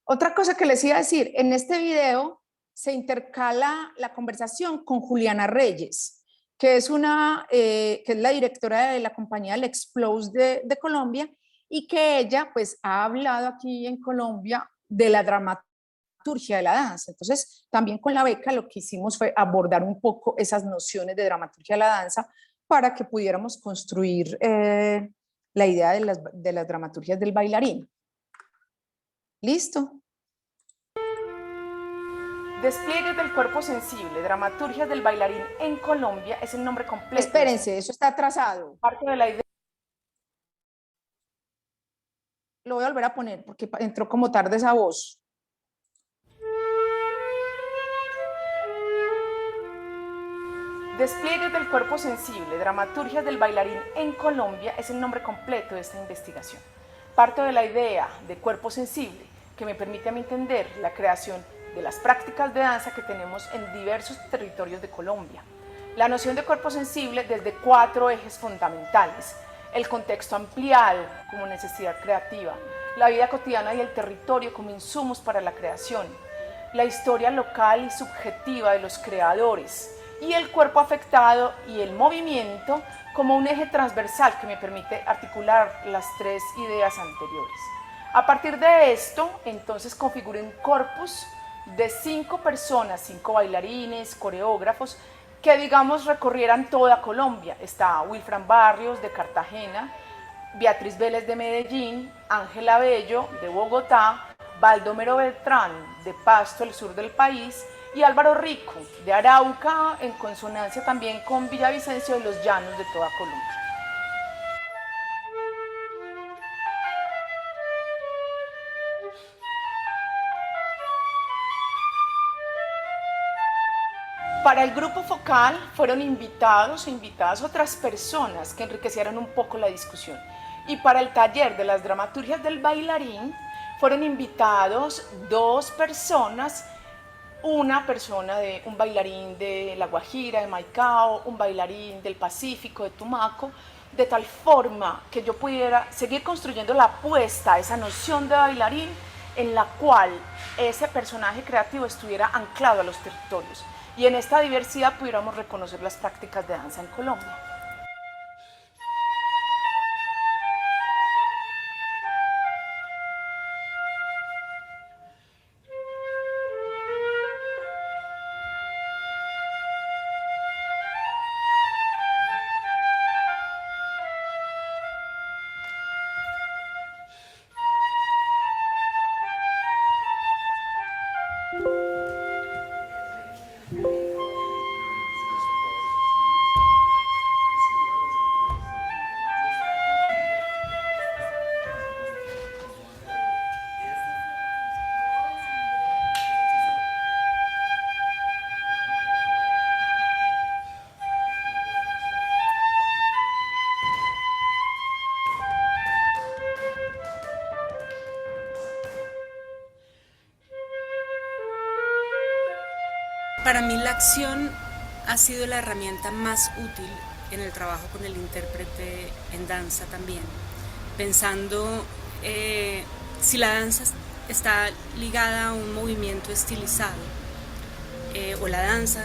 Otra cosa que les iba a decir, en este video se intercala la conversación con Juliana Reyes, que es que es la directora de la compañía L'Explose de Colombia, y que ella pues ha hablado aquí en Colombia de la dramaturgia de la danza. Entonces, también con la beca lo que hicimos fue abordar un poco esas nociones de dramaturgia de la danza para que pudiéramos construir la idea de las dramaturgias del bailarín. ¿Listo? Despliegues del cuerpo sensible, dramaturgias del bailarín en Colombia es el nombre completo. Espérense, eso está atrasado. Parte de la idea. Lo voy a volver a poner porque entró como tarde esa voz. Despliegues del cuerpo sensible, dramaturgias del bailarín en Colombia es el nombre completo de esta investigación. Parto de la idea de cuerpo sensible que me permite a mí entender la creación de las prácticas de danza que tenemos en diversos territorios de Colombia. La noción de cuerpo sensible desde 4 ejes fundamentales: el contexto ampliado como necesidad creativa, la vida cotidiana y el territorio como insumos para la creación, la historia local y subjetiva de los creadores, y el cuerpo afectado y el movimiento como un eje transversal que me permite articular las 3 ideas anteriores. A partir de esto, entonces configuré un corpus de 5 personas, 5 bailarines, coreógrafos, que digamos recorrieran toda Colombia. Está Wilfran Barrios de Cartagena, Beatriz Vélez de Medellín, Ángela Bello de Bogotá, Baldomero Beltrán de Pasto, el sur del país, y Álvaro Rico de Arauca, en consonancia también con Villavicencio de los Llanos de toda Colombia. Para el grupo focal fueron invitados e invitadas otras personas que enriquecieron un poco la discusión. Y para el taller de las dramaturgias del bailarín fueron invitados 2 personas, una persona de un bailarín de La Guajira, de Maicao, un bailarín del Pacífico, de Tumaco, de tal forma que yo pudiera seguir construyendo la apuesta a esa noción de bailarín en la cual ese personaje creativo estuviera anclado a los territorios y en esta diversidad pudiéramos reconocer las prácticas de danza en Colombia. Para mí la acción ha sido la herramienta más útil en el trabajo con el intérprete en danza también, pensando si la danza está ligada a un movimiento estilizado, o la danza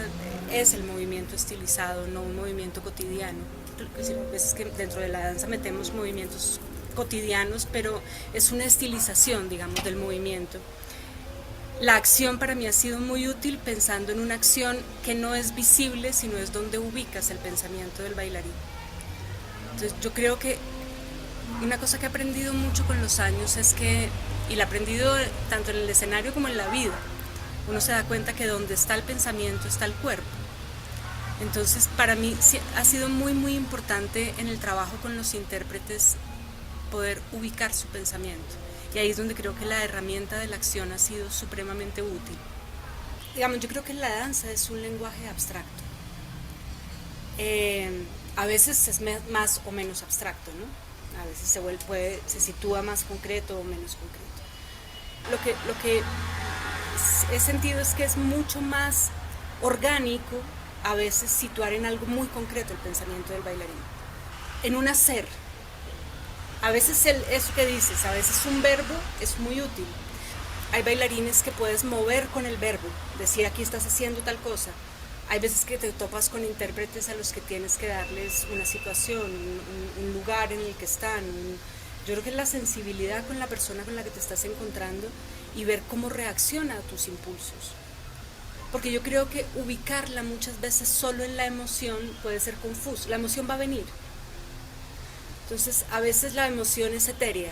es el movimiento estilizado, no un movimiento cotidiano. A veces que dentro de la danza metemos movimientos cotidianos, pero es una estilización, digamos, del movimiento. La acción para mí ha sido muy útil pensando en una acción que no es visible, sino es donde ubicas el pensamiento del bailarín. Entonces yo creo que una cosa que he aprendido mucho con los años es que, y la he aprendido tanto en el escenario como en la vida, uno se da cuenta que donde está el pensamiento está el cuerpo. Entonces para mí ha sido muy muy importante en el trabajo con los intérpretes poder ubicar su pensamiento. Y ahí es donde creo que la herramienta de la acción ha sido supremamente útil. Digamos, yo creo que la danza es un lenguaje abstracto. A veces es más o menos abstracto, ¿no? A veces se sitúa más concreto o menos concreto. Lo que he sentido es que es mucho más orgánico a veces situar en algo muy concreto el pensamiento del bailarín. En un hacer. A veces eso que dices, a veces un verbo es muy útil. Hay bailarines que puedes mover con el verbo, decir aquí estás haciendo tal cosa. Hay veces que te topas con intérpretes a los que tienes que darles una situación, un lugar en el que están. Yo creo que es la sensibilidad con la persona con la que te estás encontrando y ver cómo reacciona a tus impulsos. Porque yo creo que ubicarla muchas veces solo en la emoción puede ser confuso. La emoción va a venir. Entonces, a veces la emoción es etérea,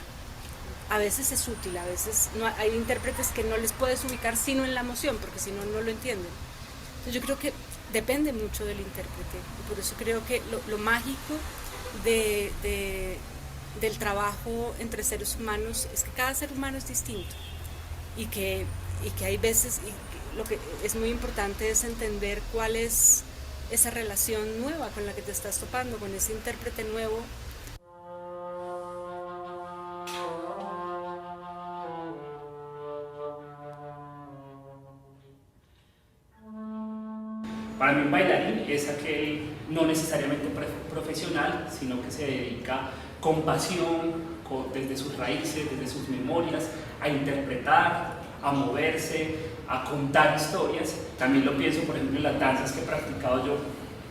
a veces es útil, a veces hay intérpretes que no les puedes ubicar sino en la emoción, porque si no, no lo entienden. Entonces, yo creo que depende mucho del intérprete, y por eso creo que lo mágico del trabajo entre seres humanos es que cada ser humano es distinto, y que hay veces, y lo que es muy importante es entender cuál es esa relación nueva con la que te estás topando, con ese intérprete nuevo. Para mí un bailarín es aquel no necesariamente profesional, sino que se dedica con pasión, desde sus raíces, desde sus memorias, a interpretar, a moverse, a contar historias. También lo pienso, por ejemplo, en las danzas que he practicado yo,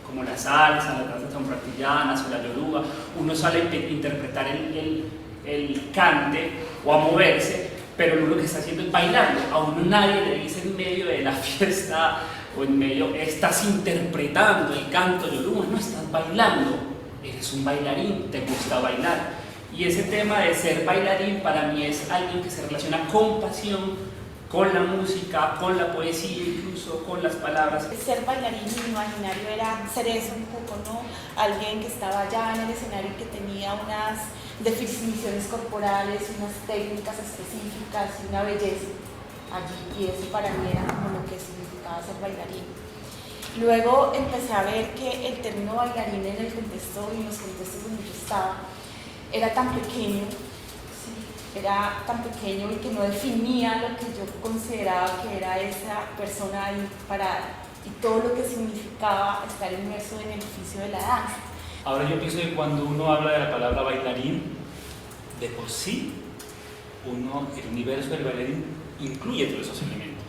como la salsa, las danzas sanfrantillanas o la yoruba. Uno sale a interpretar el cante o a moverse, pero uno lo que está haciendo es bailando. A uno nadie le dice en medio de la fiesta o en medio, estás interpretando el canto yoruba, no, estás bailando, eres un bailarín, te gusta bailar. Y ese tema de ser bailarín para mí es alguien que se relaciona con pasión, con la música, con la poesía, incluso con las palabras. Ser bailarín imaginario era ser eso un poco, ¿no? Alguien que estaba allá en el escenario y que tenía unas definiciones corporales, unas técnicas específicas y una belleza allí, y eso para mí era como lo que significaba ser bailarín. Luego empecé a ver que el término bailarín en el contexto y en los contextos donde yo estaba era tan pequeño, ¿sí? Era tan pequeño y que no definía lo que yo consideraba que era esa persona ahí parada y todo lo que significaba estar inmerso en el oficio de la danza. Ahora yo pienso que cuando uno habla de la palabra bailarín, de por sí, el universo del bailarín incluye todos esos elementos,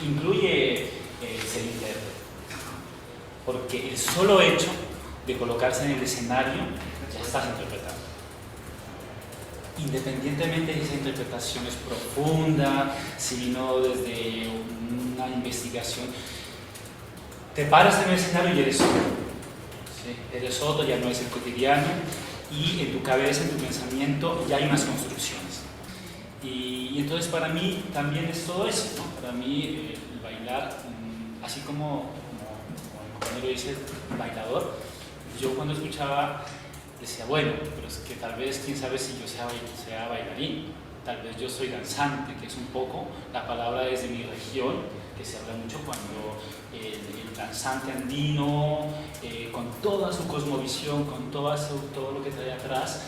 incluye ser intérprete, porque el solo hecho de colocarse en el escenario ya estás interpretando. Independientemente de si esa interpretación es profunda, si vino desde una investigación, te paras en el escenario y eres otro. ¿Sí? Eres otro, ya no es el cotidiano, y en tu cabeza, en tu pensamiento, ya hay unas construcciones. Y entonces para mí también es todo eso, ¿no? Para mí el bailar, así como mi compañero dice, bailador, yo cuando escuchaba decía, bueno, pero es que tal vez, quién sabe si yo sea bailarín, tal vez yo soy danzante, que es un poco la palabra desde mi región, que se habla mucho cuando el danzante andino, con toda su cosmovisión, con todo lo que trae atrás,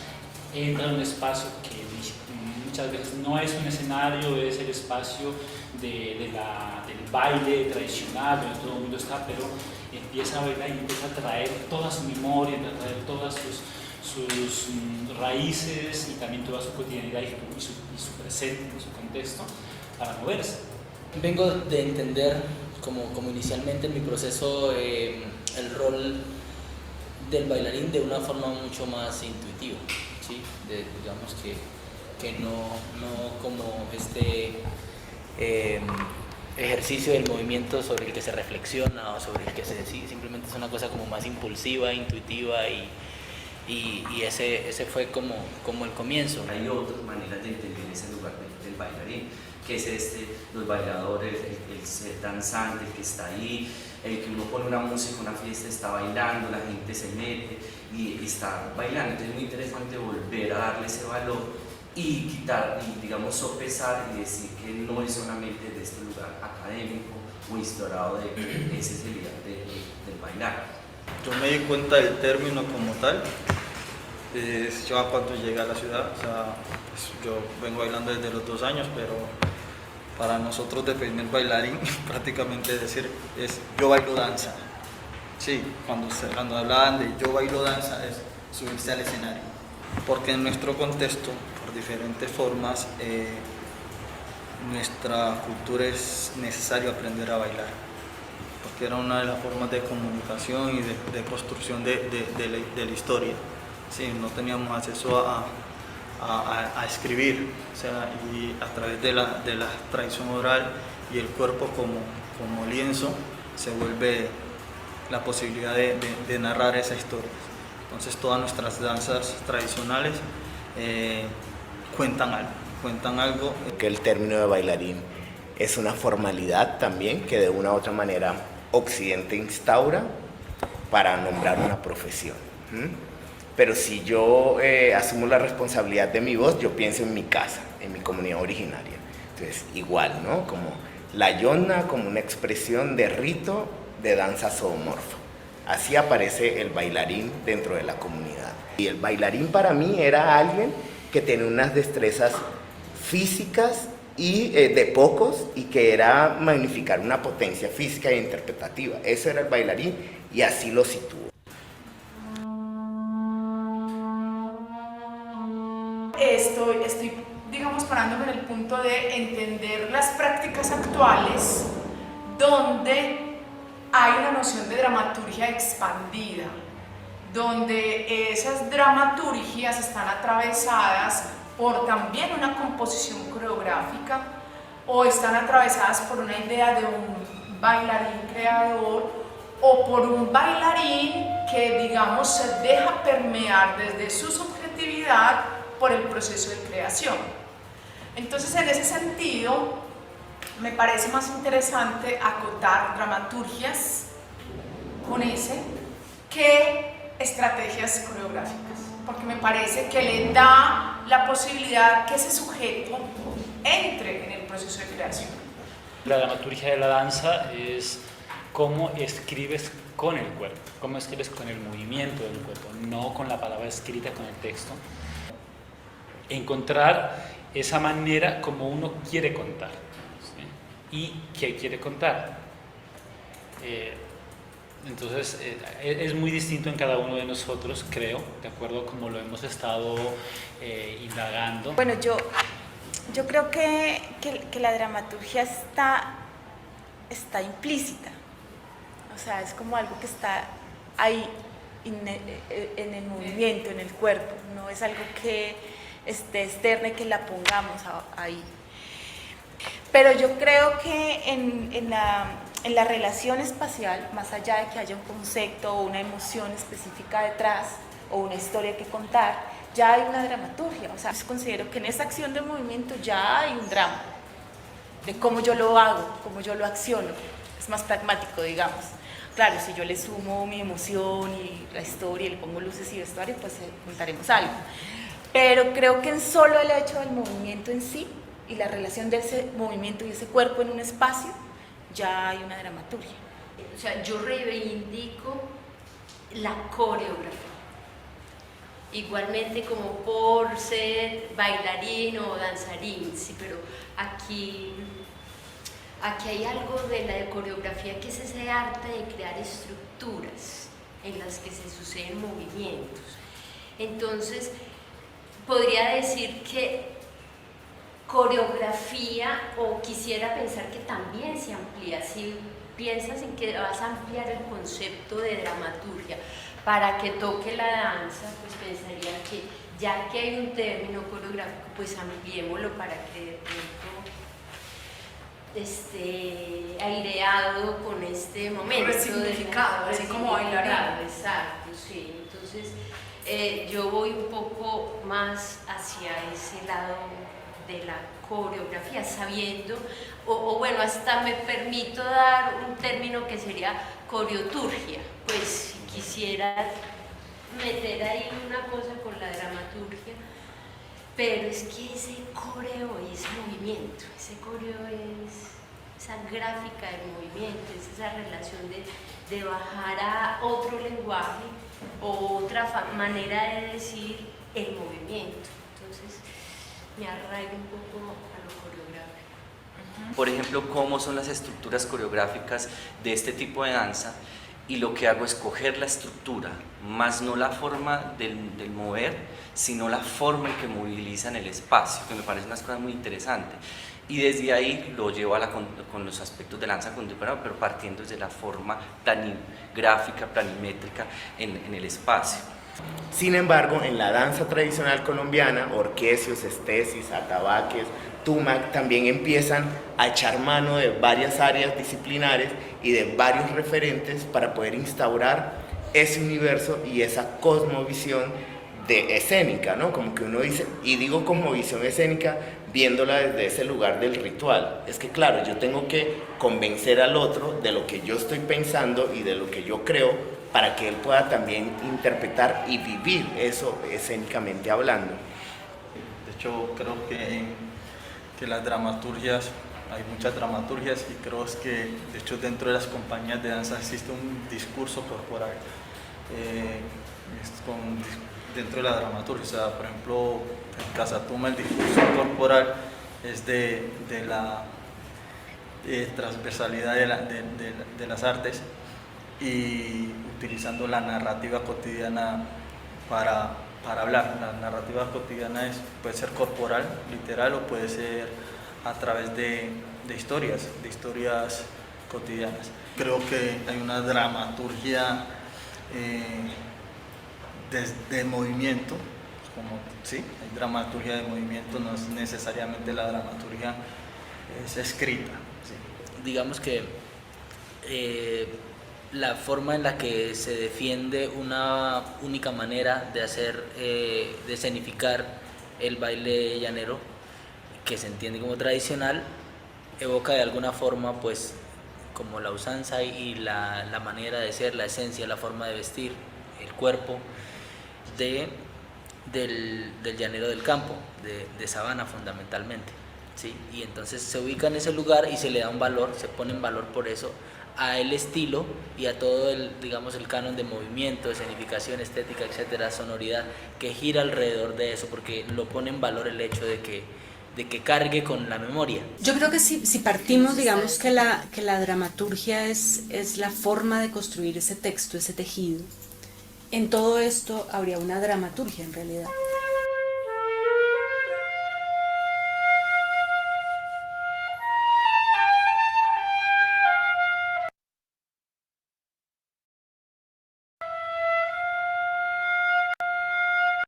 entra en un espacio que muchas veces no es un escenario, es el espacio del baile tradicional, donde todo el mundo está, pero empieza a bailar y empieza a traer toda su memoria, a traer todas sus raíces y también toda su cotidianidad y su presente, su contexto, para moverse. Vengo de entender, como inicialmente en mi proceso, el rol del bailarín de una forma mucho más intuitiva, ¿sí? Digamos que no como este ejercicio del movimiento sobre el que se reflexiona o sobre el que se decide, simplemente es una cosa como más impulsiva, intuitiva y ese fue como el comienzo. Hay otras maneras de entender ese lugar del bailarín, que es los bailadores, el danzante, el que está ahí, el que uno pone una música, una fiesta, está bailando, la gente se mete y está bailando. Entonces es muy interesante volver a darle ese valor y quitar, y digamos sopesar y decir que no es solamente de este lugar académico o historiado de ese es el ideal del bailar. Yo me di cuenta del término como tal ya cuando llegué a la ciudad. O sea, pues yo vengo bailando desde los 2 años, pero para nosotros definir bailarín prácticamente decir es yo bailo danza. Sí, cuando hablaban de yo bailo danza es subirse al escenario, porque en nuestro contexto, por diferentes formas, nuestra cultura es necesario aprender a bailar, porque era una de las formas de comunicación y de construcción de la historia. Sí, no teníamos acceso a escribir, o sea, y a través de la tradición oral y el cuerpo como lienzo se vuelve la posibilidad de narrar esa historia. Entonces todas nuestras danzas tradicionales cuentan algo. Que el término de bailarín es una formalidad también que de una u otra manera Occidente instaura para nombrar una profesión. Pero si yo asumo la responsabilidad de mi voz, yo pienso en mi casa, en mi comunidad originaria. Entonces, igual, ¿no? Como la yonna como una expresión de rito de danza zoomorfa. Así aparece el bailarín dentro de la comunidad. Y el bailarín para mí era alguien que tenía unas destrezas físicas y de pocos, y que era magnificar una potencia física e interpretativa. Eso era el bailarín y así lo sitúo. Estoy, digamos, parándome en el punto de entender las prácticas actuales donde hay una noción de dramaturgia expandida, donde esas dramaturgias están atravesadas por también una composición coreográfica o están atravesadas por una idea de un bailarín creador o por un bailarín que, digamos, se deja permear desde su subjetividad por el proceso de creación. Entonces, en ese sentido, me parece más interesante acotar dramaturgias con ese que estrategias coreográficas, porque me parece que le da la posibilidad que ese sujeto entre en el proceso de creación. La dramaturgia de la danza es cómo escribes con el cuerpo, cómo escribes con el movimiento del cuerpo, no con la palabra escrita, con el texto. Encontrar esa manera como uno quiere contar, ¿sí? Y qué quiere contar. Entonces es muy distinto en cada uno de nosotros, creo, de acuerdo a cómo lo hemos estado indagando. Bueno, yo creo que la dramaturgia está implícita, o sea, es como algo que está ahí en el movimiento, en el cuerpo, no es algo que esté externa y que la pongamos ahí. Pero yo creo que en la relación espacial, más allá de que haya un concepto o una emoción específica detrás o una historia que contar, ya hay una dramaturgia. O sea, yo considero que en esa acción de movimiento ya hay un drama de cómo yo lo hago, cómo yo lo acciono. Es más pragmático, digamos. Claro, si yo le sumo mi emoción y la historia y le pongo luces y vestuario, pues contaremos algo. Pero creo que en solo el hecho del movimiento en sí y la relación de ese movimiento y ese cuerpo en un espacio, ya hay una dramaturgia. O sea, yo reivindico la coreografía. igualmente como por ser bailarín o danzarín, sí, pero aquí hay algo de la coreografía que es ese arte de crear estructuras en las que se suceden movimientos. Entonces, podría decir que coreografía, o quisiera pensar que también se amplía, si piensas en que vas a ampliar el concepto de dramaturgia para que toque la danza, pues pensaría que ya que hay un término coreográfico, pues ampliémoslo para que de pronto esté aireado con este momento. Resignificado, así como bailarín. Exacto, sí. Entonces, yo voy un poco más hacia ese lado de la coreografía, sabiendo, o bueno, hasta me permito dar un término que sería coreoturgia, pues si quisiera meter ahí una cosa con la dramaturgia, pero es que ese coreo es movimiento, ese coreo es esa gráfica del movimiento, es esa relación de bajar a otro lenguaje o otra manera de decir el movimiento. Entonces me arraigo un poco a lo coreográfico. Por ejemplo, cómo son las estructuras coreográficas de este tipo de danza, y lo que hago es coger la estructura, más no la forma del mover, sino la forma en que movilizan el espacio, que me parece una cosa muy interesante. Y desde ahí lo llevo con los aspectos de danza contemporánea, pero partiendo desde la forma gráfica, planimétrica en el espacio. Sin embargo, en la danza tradicional colombiana, orquesios, estesis, atabaques, tumac, también empiezan a echar mano de varias áreas disciplinares y de varios referentes para poder instaurar ese universo y esa cosmovisión de escénica, ¿no? Como que uno dice, y digo cosmovisión escénica viéndola desde ese lugar del ritual. Es que claro, yo tengo que convencer al otro de lo que yo estoy pensando y de lo que yo creo para que él pueda también interpretar y vivir eso escénicamente hablando. De hecho, creo que las dramaturgias, hay muchas dramaturgias, y creo que de hecho dentro de las compañías de danza existe un discurso corporal dentro de la dramaturgia. O sea, por ejemplo, en Casatuma el discurso corporal es de la transversalidad de las artes, y utilizando la narrativa cotidiana para hablar. La narrativa cotidiana puede ser corporal, literal, o puede ser a través de historias cotidianas. Creo que hay una dramaturgia de movimiento, como sí, hay dramaturgia de movimiento, no es necesariamente la dramaturgia es escrita. Sí. Digamos que la forma en la que se defiende una única manera de hacer, de escenificar el baile llanero, que se entiende como tradicional, evoca de alguna forma, pues, como la usanza y la manera de ser, la esencia, la forma de vestir, el cuerpo del llanero del campo, de sabana fundamentalmente, ¿sí? Y entonces se ubica en ese lugar y se le da un valor, se pone en valor por eso a el estilo y a todo el canon de movimiento, escenificación, estética, etcétera, sonoridad, que gira alrededor de eso, porque lo pone en valor el hecho de que cargue con la memoria. Yo creo que si partimos, digamos, que la dramaturgia es la forma de construir ese texto, ese tejido, en todo esto habría una dramaturgia en realidad.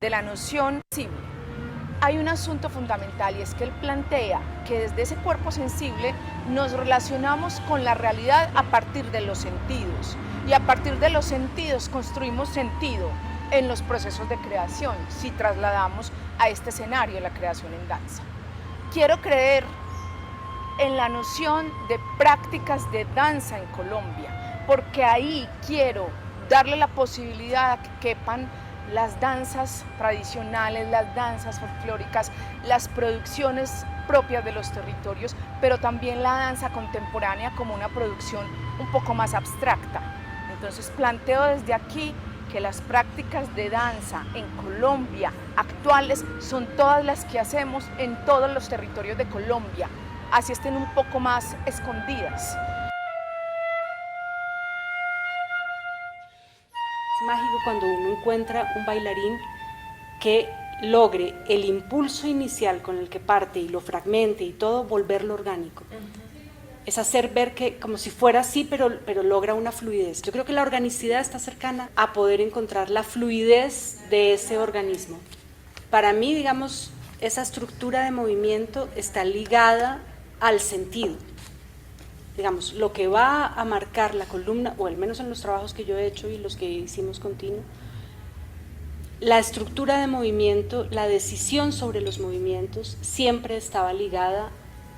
De la noción sensible. Hay un asunto fundamental, y es que él plantea que desde ese cuerpo sensible nos relacionamos con la realidad a partir de los sentidos, y a partir de los sentidos construimos sentido en los procesos de creación, si trasladamos a este escenario la creación en danza. Quiero creer en la noción de prácticas de danza en Colombia, porque ahí quiero darle la posibilidad a que quepan las danzas tradicionales, las danzas folclóricas, las producciones propias de los territorios, pero también la danza contemporánea como una producción un poco más abstracta. Entonces planteo desde aquí que las prácticas de danza en Colombia actuales son todas las que hacemos en todos los territorios de Colombia, así estén un poco más escondidas. Es mágico cuando uno encuentra un bailarín que logre el impulso inicial con el que parte y lo fragmente y todo, volverlo orgánico. Es hacer ver que como si fuera así, pero logra una fluidez. Yo creo que la organicidad está cercana a poder encontrar la fluidez de ese organismo. Para mí, digamos, esa estructura de movimiento está ligada al sentido. Digamos, lo que va a marcar la columna, o al menos en los trabajos que yo he hecho y los que hicimos continuo, la estructura de movimiento, la decisión sobre los movimientos siempre estaba ligada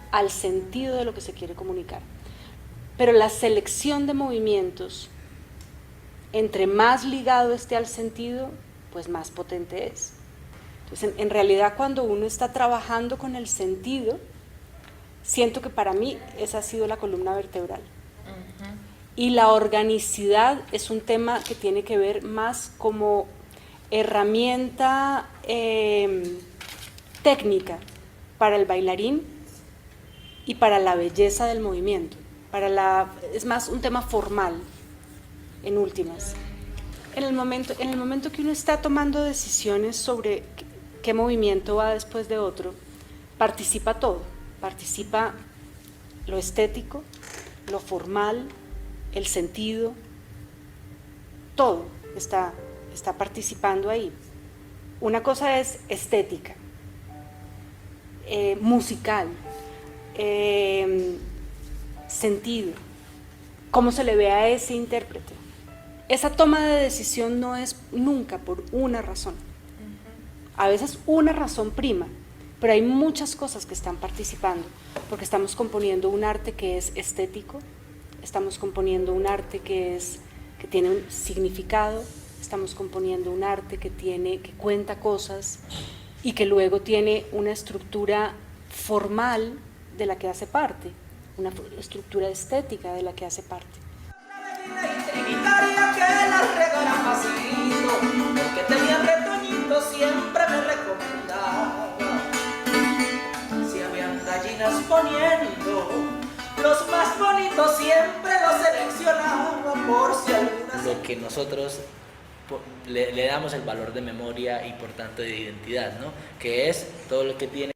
al sentido de lo que se quiere comunicar. Pero la selección de movimientos, entre más ligado esté al sentido, pues más potente es. Entonces, en realidad, cuando uno está trabajando con el sentido, siento que para mí esa ha sido la columna vertebral. Y la organicidad es un tema que tiene que ver más como herramienta técnica para el bailarín y para la belleza del movimiento. Es más un tema formal, en últimas. En el momento que uno está tomando decisiones sobre qué movimiento va después de otro, participa todo. Participa lo estético, lo formal, el sentido, todo está participando ahí. Una cosa es estética, musical, sentido, cómo se le ve a ese intérprete. Esa toma de decisión no es nunca por una razón. A veces una razón prima, pero hay muchas cosas que están participando, porque estamos componiendo un arte que es estético, estamos componiendo un arte que tiene un significado, estamos componiendo un arte que cuenta cosas y que luego tiene una estructura formal de la que hace parte, una estructura estética de la que hace parte. Porque tenía retoñito, siempre me recomendaba. Si habían gallinas poniendo, los más bonitos siempre los seleccionaba por si alguna. Lo que nosotros le damos el valor de memoria y por tanto de identidad, ¿no? Que es todo lo que tiene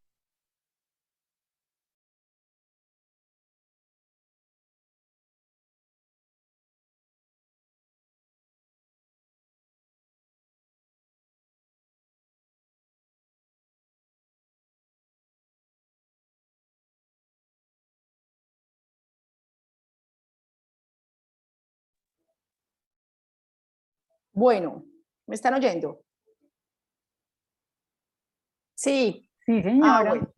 Bueno, ¿me están oyendo? Sí. Sí, señora. Bueno.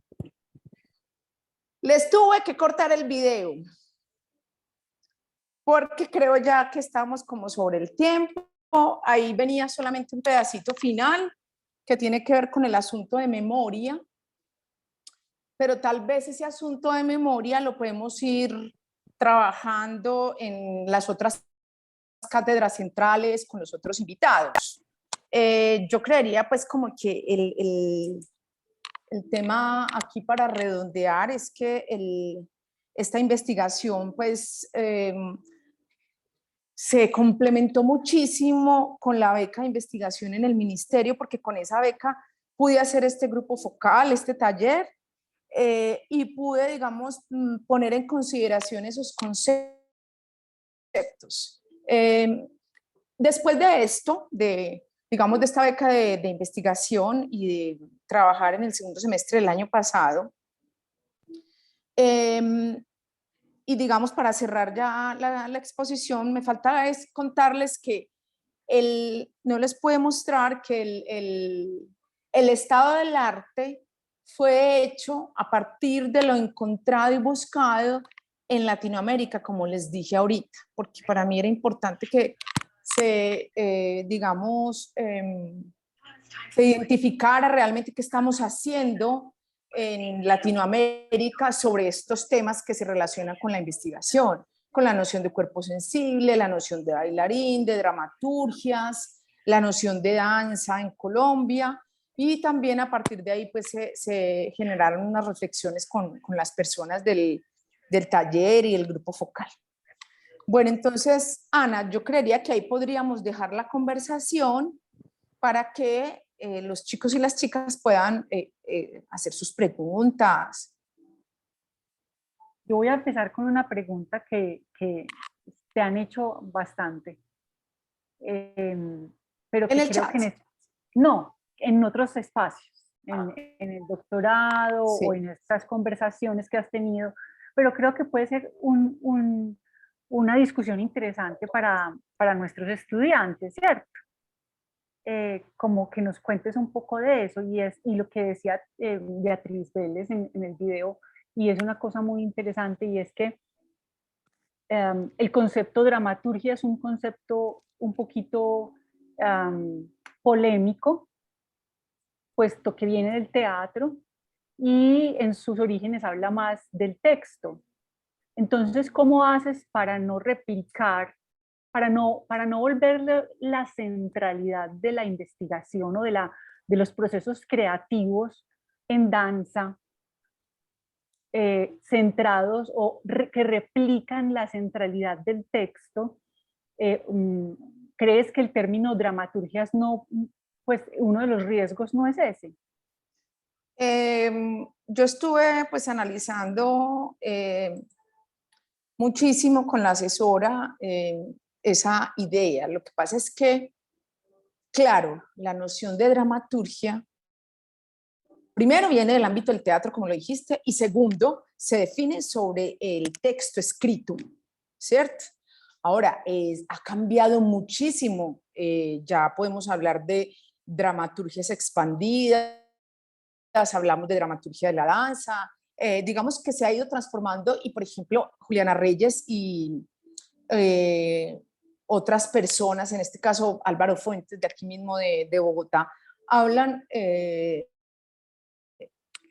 Les tuve que cortar el video porque creo ya que estamos como sobre el tiempo. Ahí venía solamente un pedacito final que tiene que ver con el asunto de memoria, pero tal vez ese asunto de memoria lo podemos ir trabajando en las otras cátedras centrales con los otros invitados. Yo creería pues como que el tema aquí para redondear es que esta investigación pues se complementó muchísimo con la beca de investigación en el ministerio, porque con esa beca pude hacer este grupo focal, este taller, y pude, digamos, poner en consideración esos conceptos. Después de esto, digamos, de esta beca de investigación y de trabajar en el segundo semestre del año pasado, y digamos, para cerrar ya la exposición, me falta es contarles que no les puedo mostrar que el estado del arte fue hecho a partir de lo encontrado y buscado en Latinoamérica, como les dije ahorita, porque para mí era importante que se identificara realmente qué estamos haciendo en Latinoamérica sobre estos temas que se relacionan con la investigación, con la noción de cuerpo sensible, la noción de bailarín, de dramaturgias, la noción de danza en Colombia, y también a partir de ahí pues se generaron unas reflexiones con las personas del taller y el grupo focal. Bueno, entonces, Ana, yo creería que ahí podríamos dejar la conversación para que los chicos y las chicas puedan hacer sus preguntas. Yo voy a empezar con una pregunta que te han hecho bastante. Pero que ¿En el creo chat? que no, en otros espacios, en el doctorado Sí. o en estas conversaciones que has tenido, pero creo que puede ser una discusión interesante para nuestros estudiantes, ¿cierto? Como que nos cuentes un poco de eso, y lo que decía Beatriz Vélez en el video, y es una cosa muy interesante, y es que el concepto dramaturgia es un concepto un poquito polémico, puesto que viene del teatro y en sus orígenes habla más del texto. Entonces, ¿cómo haces para no replicar, para no volver la centralidad de la investigación o de los procesos creativos en danza, centrados o que replican la centralidad del texto? ¿Crees que el término dramaturgias no, pues uno de los riesgos no es ese? Yo estuve pues analizando muchísimo con la asesora esa idea. Lo que pasa es que, claro, la noción de dramaturgia, primero viene del ámbito del teatro, como lo dijiste, y segundo, se define sobre el texto escrito, ¿cierto? Ahora, ha cambiado muchísimo. Ya podemos hablar de dramaturgias expandidas, hablamos de dramaturgia de la danza, digamos que se ha ido transformando, y por ejemplo, Juliana Reyes y otras personas, en este caso Álvaro Fuentes, de aquí mismo de Bogotá, hablan que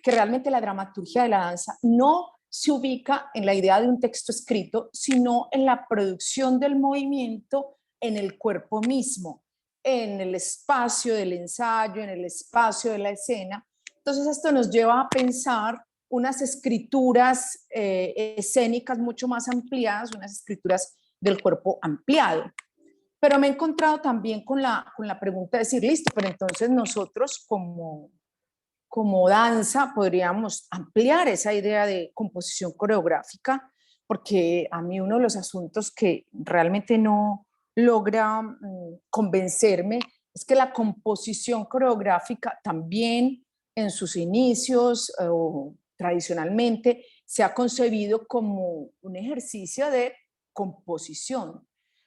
realmente la dramaturgia de la danza no se ubica en la idea de un texto escrito, sino en la producción del movimiento en el cuerpo mismo, en el espacio del ensayo, en el espacio de la escena. Entonces esto nos lleva a pensar unas escrituras escénicas mucho más ampliadas, unas escrituras del cuerpo ampliado. Pero me he encontrado también con la pregunta de decir, listo, pero entonces nosotros como danza podríamos ampliar esa idea de composición coreográfica, porque a mí uno de los asuntos que realmente no logra convencerme es que la composición coreográfica también en sus inicios tradicionalmente se ha concebido como un ejercicio de composición,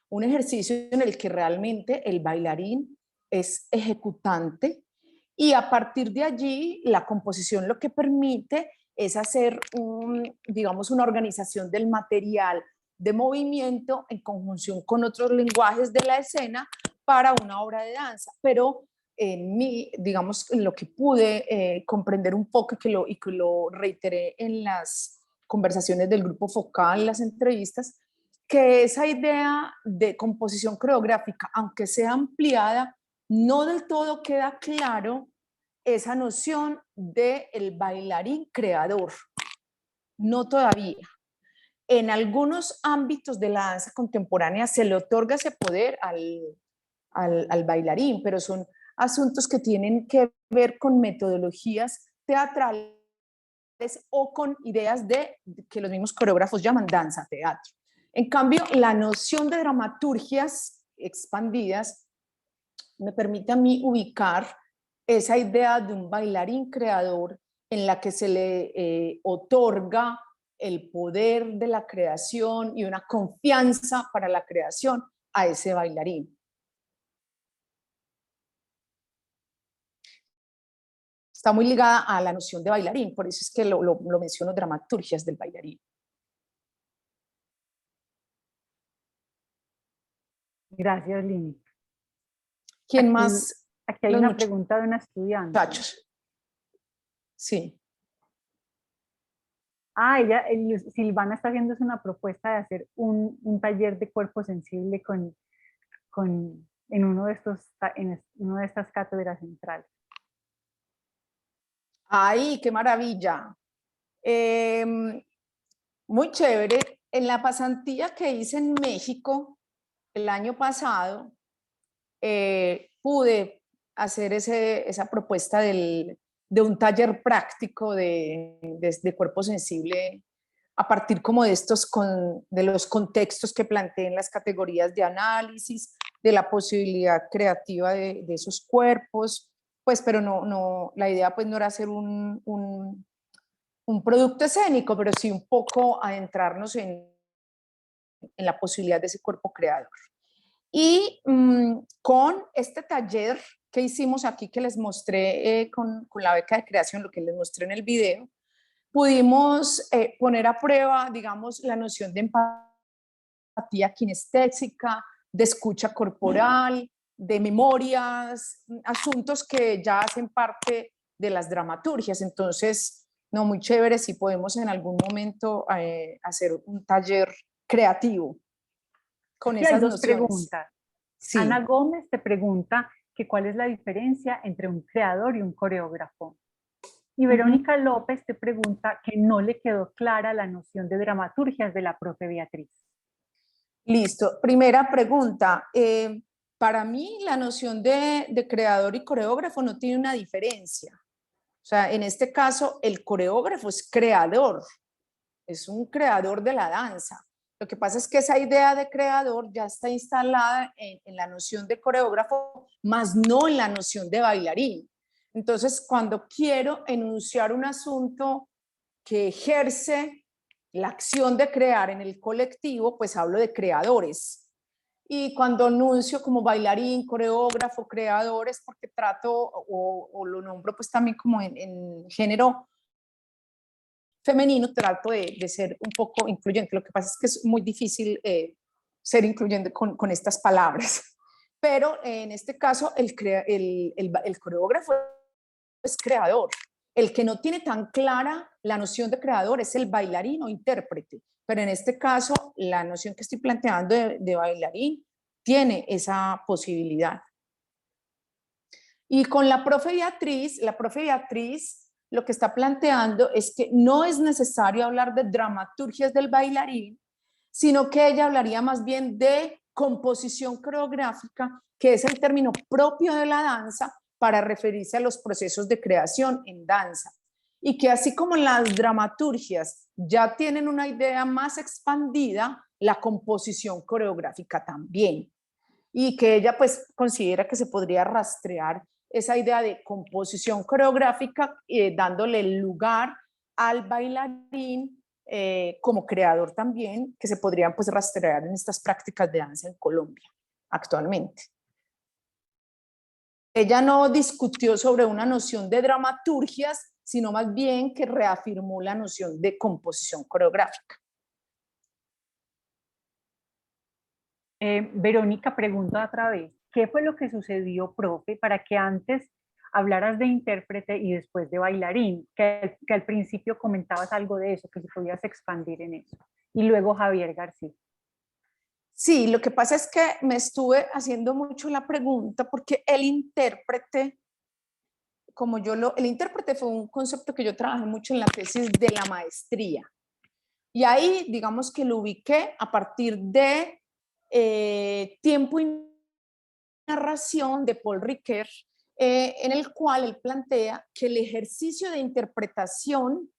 un ejercicio en el que realmente el bailarín es ejecutante, y a partir de allí la composición lo que permite es hacer digamos una organización del material de movimiento en conjunción con otros lenguajes de la escena para una obra de danza. Pero digamos, lo que pude comprender un poco y que lo reiteré en las conversaciones del grupo focal, en las entrevistas, que esa idea de composición coreográfica, aunque sea ampliada, no del todo queda claro esa noción del bailarín creador, no todavía. En algunos ámbitos de la danza contemporánea se le otorga ese poder al bailarín, pero son asuntos que tienen que ver con metodologías teatrales o con ideas que los mismos coreógrafos llaman danza teatro. En cambio, la noción de dramaturgias expandidas me permite a mí ubicar esa idea de un bailarín creador en la que se le otorga el poder de la creación y una confianza para la creación a ese bailarín. Está muy ligada a la noción de bailarín, por eso es que lo menciono, dramaturgias del bailarín. Gracias, Lini. ¿Quién más? Aquí hay una pregunta de una estudiante. Muchachos. Sí. Silvana está haciendo una propuesta de hacer un taller de cuerpo sensible con en uno de una de estas cátedras centrales. ¡Ay, qué maravilla! Muy chévere. En la pasantía que hice en México el año pasado, pude hacer esa propuesta de un taller práctico de cuerpo sensible a partir como de los contextos que planteé en las categorías de análisis, de la posibilidad creativa de esos cuerpos, pues, pero la idea pues no era hacer un producto escénico, pero sí un poco adentrarnos en la posibilidad de ese cuerpo creador. Y con este taller que hicimos aquí, que les mostré con la beca de creación, lo que les mostré en el video, pudimos poner a prueba, digamos, la noción de empatía kinestésica, de escucha corporal, de memorias, asuntos que ya hacen parte de las dramaturgias. Entonces, no, muy chévere si podemos en algún momento hacer un taller creativo con esas hay dos nociones. Preguntas. Sí. Ana Gómez te pregunta que cuál es la diferencia entre un creador y un coreógrafo. Y Verónica López te pregunta que no le quedó clara la noción de dramaturgias de la profe Beatriz. Listo. Primera pregunta. Para mí la noción de creador y coreógrafo no tiene una diferencia. O sea, en este caso el coreógrafo es creador, es un creador de la danza. Lo que pasa es que esa idea de creador ya está instalada en la noción de coreógrafo, más no en la noción de bailarín. Entonces, cuando quiero enunciar un asunto que ejerce la acción de crear en el colectivo, pues hablo de creadores. Y cuando anuncio como bailarín, coreógrafo, creadores, porque trato o lo nombro pues también como en género femenino, trato de ser un poco incluyente. Lo que pasa es que es muy difícil ser incluyente con estas palabras. Pero en este caso el coreógrafo es creador. El que no tiene tan clara la noción de creador es el bailarín o intérprete. Pero en este caso, la noción que estoy planteando de bailarín tiene esa posibilidad. Y con la profe Beatriz lo que está planteando es que no es necesario hablar de dramaturgias del bailarín, sino que ella hablaría más bien de composición coreográfica, que es el término propio de la danza para referirse a los procesos de creación en danza. Y que así como las dramaturgias ya tienen una idea más expandida, la composición coreográfica también. Y que ella pues considera que se podría rastrear esa idea de composición coreográfica, dándole lugar al bailarín como creador también, que se podrían pues rastrear en estas prácticas de danza en Colombia actualmente. Ella no discutió sobre una noción de dramaturgias, sino más bien que reafirmó la noción de composición coreográfica. Verónica pregunta otra vez, ¿qué fue lo que sucedió, profe, para que antes hablaras de intérprete y después de bailarín? Que al principio comentabas algo de eso, que si podías expandir en eso. Y luego Javier García. Sí, lo que pasa es que me estuve haciendo mucho la pregunta porque el intérprete, el intérprete fue un concepto que yo trabajé mucho en la tesis de la maestría. Y ahí, digamos que lo ubiqué a partir de Tiempo y narración de Paul Ricoeur, en el cual él plantea que el ejercicio de interpretación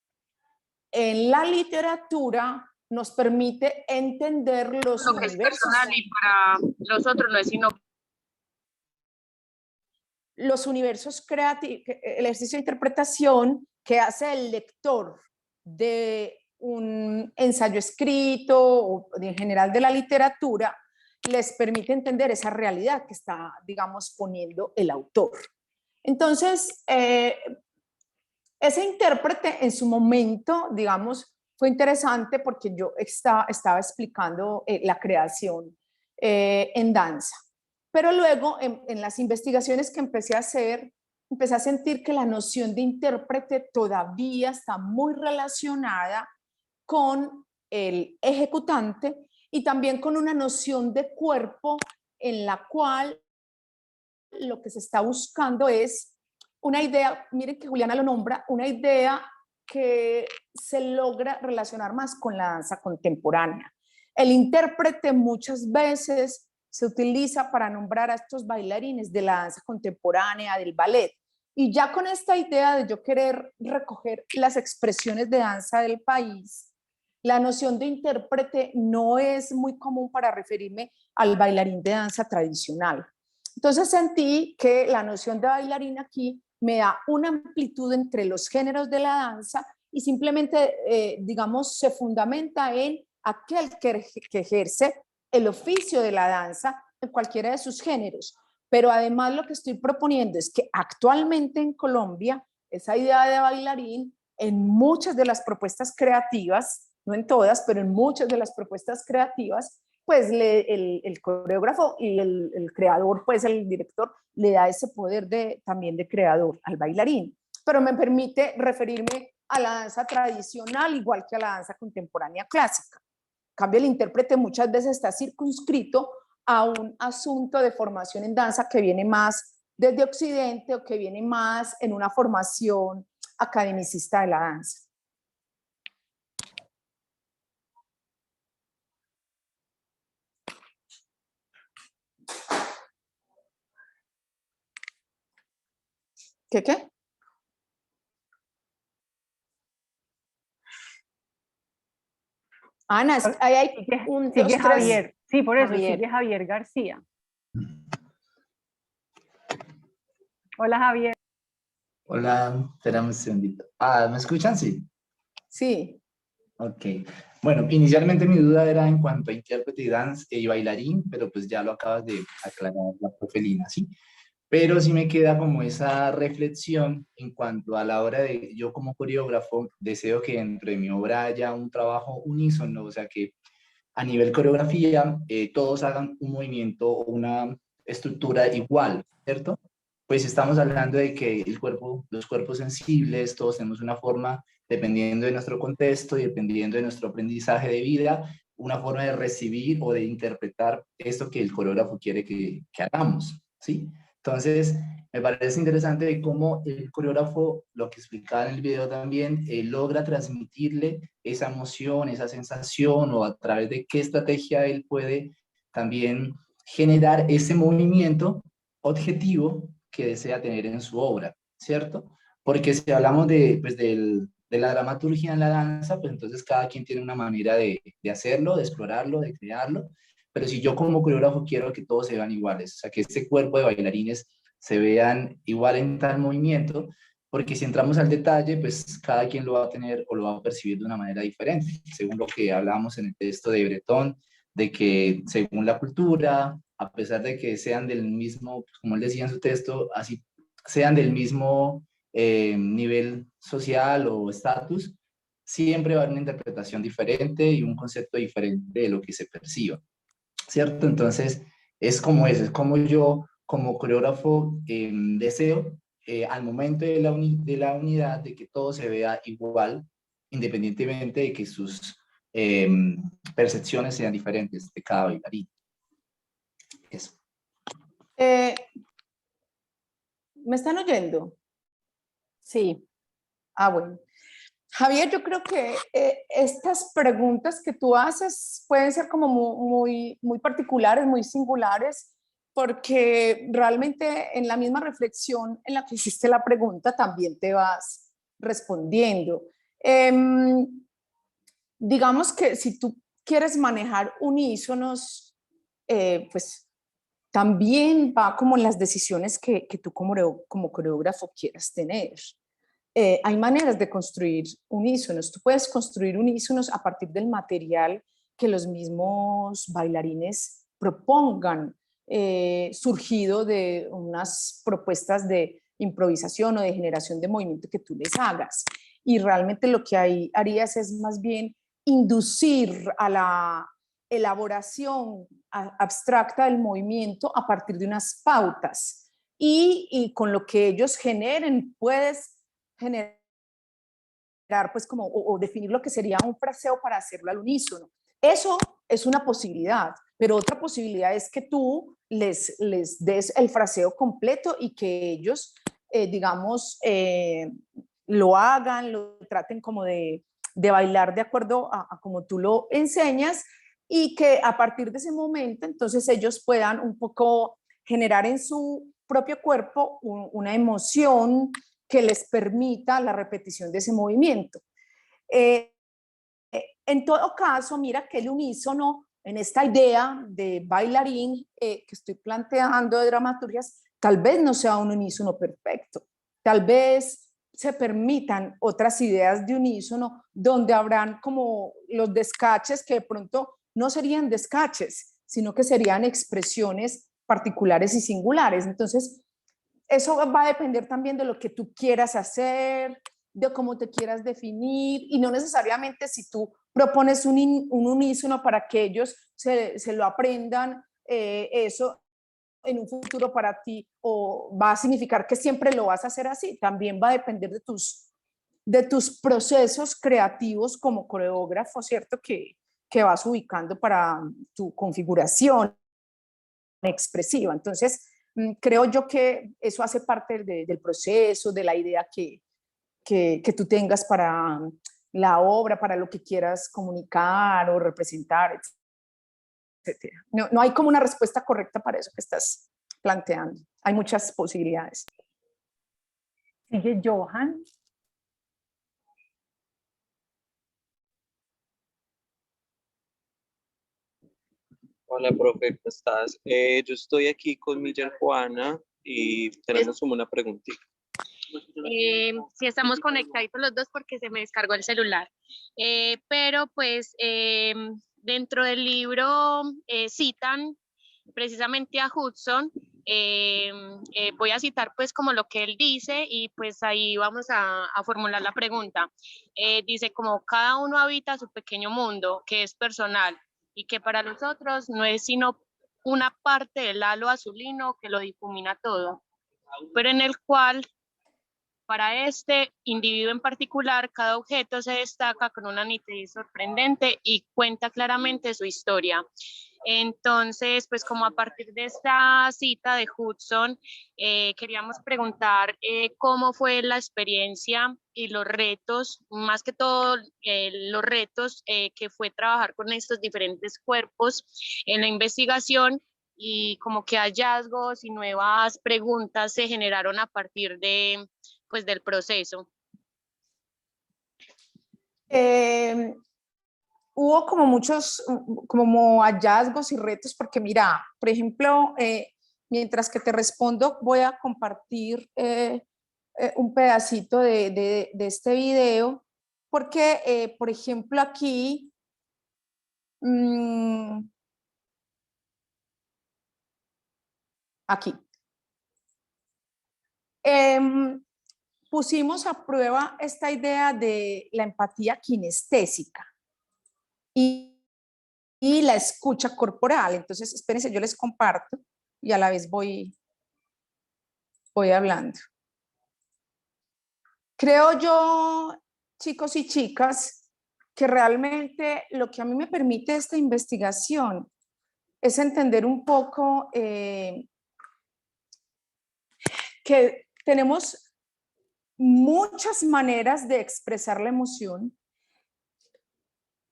en la literatura nos permite entender los lo que universos. Es personal y para los otros no es sino los universos creativos, el ejercicio de interpretación que hace el lector de un ensayo escrito o en general de la literatura, les permite entender esa realidad que está, digamos, poniendo el autor. Entonces, ese intérprete en su momento, digamos, fue interesante porque yo estaba explicando la creación en danza. Pero luego, en las investigaciones que empecé a hacer, empecé a sentir que la noción de intérprete todavía está muy relacionada con el ejecutante y también con una noción de cuerpo en la cual lo que se está buscando es una idea, miren que Juliana lo nombra, una idea que se logra relacionar más con la danza contemporánea. El intérprete muchas veces se utiliza para nombrar a estos bailarines de la danza contemporánea, del ballet. Y ya con esta idea de yo querer recoger las expresiones de danza del país, la noción de intérprete no es muy común para referirme al bailarín de danza tradicional. Entonces sentí que la noción de bailarín aquí me da una amplitud entre los géneros de la danza y simplemente, digamos, se fundamenta en aquel que ejerce el oficio de la danza en cualquiera de sus géneros. Pero además lo que estoy proponiendo es que actualmente en Colombia esa idea de bailarín en muchas de las propuestas creativas, no en todas, pero en muchas de las propuestas creativas, pues el coreógrafo y el creador, pues el director, le da ese poder también de creador al bailarín. Pero me permite referirme a la danza tradicional igual que a la danza contemporánea clásica. En cambio, el intérprete muchas veces está circunscrito a un asunto de formación en danza que viene más desde Occidente o que viene más en una formación academicista de la danza. ¿Qué? Ana, ahí hay un, sigue dos, Javier. Tres. Sí, por eso, Javier. sigue Javier García. Hola, Javier. Hola, espérame un segundito. ¿Me escuchan? Sí. Sí. Ok. Bueno, inicialmente mi duda era en cuanto a intérprete y bailarín, pero pues ya lo acabas de aclarar la profe Lina, ¿sí? Pero sí me queda como esa reflexión en cuanto a la hora de, yo como coreógrafo, deseo que dentro de mi obra haya un trabajo unísono, o sea que a nivel coreografía todos hagan un movimiento o una estructura igual, ¿cierto? Pues estamos hablando de que el cuerpo, los cuerpos sensibles, todos tenemos una forma, dependiendo de nuestro contexto y dependiendo de nuestro aprendizaje de vida, una forma de recibir o de interpretar esto que el coreógrafo quiere que hagamos, ¿sí? Entonces, me parece interesante de cómo el coreógrafo, lo que explicaba en el video también, logra transmitirle esa emoción, esa sensación, o a través de qué estrategia él puede también generar ese movimiento objetivo que desea tener en su obra, ¿cierto? Porque si hablamos de la dramaturgia en la danza, pues entonces cada quien tiene una manera de hacerlo, de explorarlo, de crearlo, pero si yo como coreógrafo quiero que todos se vean iguales, o sea, que este cuerpo de bailarines se vean igual en tal movimiento, porque si entramos al detalle, pues cada quien lo va a tener o lo va a percibir de una manera diferente, según lo que hablábamos en el texto de Breton, de que según la cultura, a pesar de que sean del mismo, como él decía en su texto, así sean del mismo nivel social o estatus, siempre va a haber una interpretación diferente y un concepto diferente de lo que se perciba, ¿cierto? Entonces, es como eso, es como yo, como coreógrafo, deseo al momento de la unidad, de que todo se vea igual, independientemente de que sus percepciones sean diferentes de cada bailarín. Eso. ¿Me están oyendo? Sí. Bueno. Javier, yo creo que estas preguntas que tú haces pueden ser como muy particulares, muy singulares, porque realmente en la misma reflexión en la que hiciste la pregunta también te vas respondiendo. Digamos que si tú quieres manejar unísonos, pues también va como en las decisiones que tú como coreógrafo quieras tener. Hay maneras de construir unísonos. Tú puedes construir unísonos a partir del material que los mismos bailarines propongan, surgido de unas propuestas de improvisación o de generación de movimiento que tú les hagas. Y realmente lo que ahí harías es más bien inducir a la elaboración abstracta del movimiento a partir de unas pautas. Y con lo que ellos generen, puedes generar pues como o definir lo que sería un fraseo para hacerlo al unísono. Eso es una posibilidad, pero otra posibilidad es que tú les des el fraseo completo y que ellos, digamos, lo hagan, lo traten como de bailar de acuerdo a como tú lo enseñas, y que a partir de ese momento entonces ellos puedan un poco generar en su propio cuerpo una emoción que les permita la repetición de ese movimiento. En todo caso, mira que el unísono en esta idea de bailarín que estoy planteando de dramaturgias, tal vez no sea un unísono perfecto, tal vez se permitan otras ideas de unísono donde habrán como los descaches que de pronto no serían descaches, sino que serían expresiones particulares y singulares. Entonces, eso va a depender también de lo que tú quieras hacer, de cómo te quieras definir, y no necesariamente si tú propones un unísono para que ellos se lo aprendan, eso en un futuro para ti, o va a significar que siempre lo vas a hacer así. También va a depender de tus procesos creativos como coreógrafo, ¿cierto? Que vas ubicando para tu configuración expresiva. Entonces, creo yo que eso hace parte del proceso, de la idea que tú tengas para la obra, para lo que quieras comunicar o representar, etc. No hay como una respuesta correcta para eso que estás planteando. Hay muchas posibilidades. Sigue Johan. Hola, profe, ¿cómo estás? Yo estoy aquí con Miller Juana y tenemos como una preguntita. Sí, estamos conectaditos los dos porque se me descargó el celular. Pero pues dentro del libro citan precisamente a Hudson. Voy a citar pues como lo que él dice y pues ahí vamos a formular la pregunta. Dice como cada uno habita su pequeño mundo que es personal y que para los otros no es sino una parte del halo azulino que lo difumina todo, pero en el cual para este individuo en particular, cada objeto se destaca con una nitidez sorprendente y cuenta claramente su historia. Entonces, pues como a partir de esta cita de Hudson, queríamos preguntar cómo fue la experiencia y los retos, más que todo los retos que fue trabajar con estos diferentes cuerpos en la investigación, y como qué hallazgos y nuevas preguntas se generaron a partir de pues del proceso. Hubo como muchos como hallazgos y retos, porque mira, por ejemplo, mientras que te respondo, voy a compartir un pedacito de este video, porque, por ejemplo, aquí, aquí, pusimos a prueba esta idea de la empatía kinestésica y la escucha corporal. Entonces, espérense, yo les comparto y a la vez voy hablando. Creo yo, chicos y chicas, que realmente lo que a mí me permite esta investigación es entender un poco que tenemos muchas maneras de expresar la emoción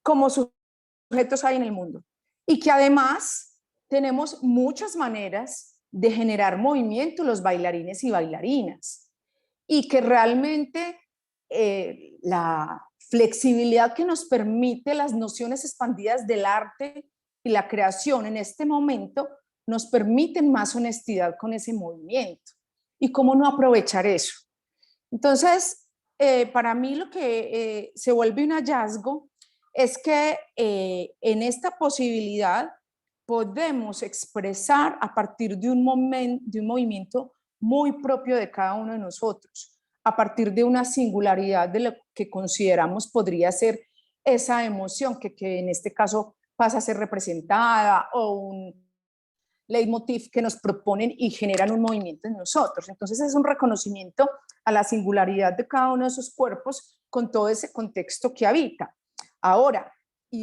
como sujetos hay en el mundo, y que además tenemos muchas maneras de generar movimiento los bailarines y bailarinas, y que realmente la flexibilidad que nos permite las nociones expandidas del arte y la creación en este momento nos permiten más honestidad con ese movimiento. ¿Y cómo no aprovechar eso? Entonces, para mí lo que se vuelve un hallazgo es que en esta posibilidad podemos expresar a partir de un movimiento muy propio de cada uno de nosotros, a partir de una singularidad de lo que consideramos podría ser esa emoción que en este caso pasa a ser representada, o un leitmotiv que nos proponen y generan un movimiento en nosotros. Entonces es un reconocimiento a la singularidad de cada uno de esos cuerpos con todo ese contexto que habita. Ahora,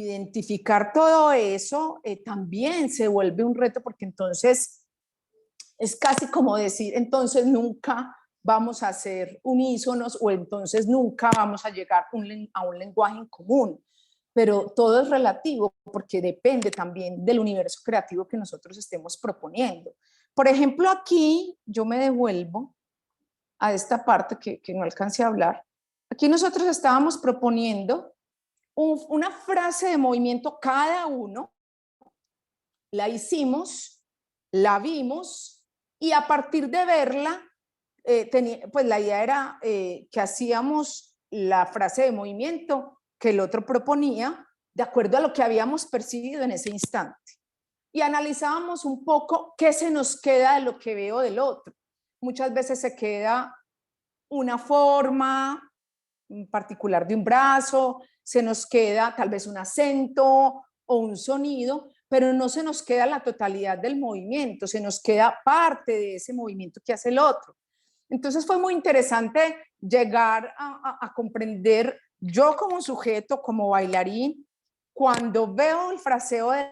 identificar todo eso también se vuelve un reto, porque entonces es casi como decir, entonces nunca vamos a ser unísonos o entonces nunca vamos a llegar a un lenguaje en común. Pero todo es relativo porque depende también del universo creativo que nosotros estemos proponiendo. Por ejemplo, aquí yo me devuelvo a esta parte que no alcancé a hablar. Aquí nosotros estábamos proponiendo una frase de movimiento cada uno, la hicimos, la vimos y a partir de verla, pues la idea era que hacíamos la frase de movimiento que el otro proponía de acuerdo a lo que habíamos percibido en ese instante. Y analizábamos un poco qué se nos queda de lo que veo del otro. Muchas veces se queda una forma particular de un brazo, se nos queda tal vez un acento o un sonido, pero no se nos queda la totalidad del movimiento, se nos queda parte de ese movimiento que hace el otro. Entonces fue muy interesante llegar a comprender yo como sujeto, como bailarín, cuando veo el fraseo del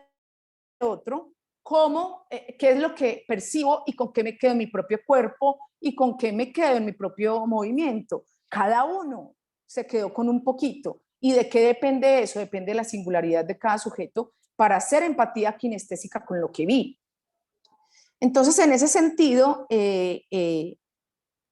otro, qué es lo que percibo y con qué me quedo en mi propio cuerpo y con qué me quedo en mi propio movimiento. Cada uno se quedó con un poquito. ¿Y de qué depende eso? Depende de la singularidad de cada sujeto para hacer empatía kinestésica con lo que vi. Entonces, en ese sentido, el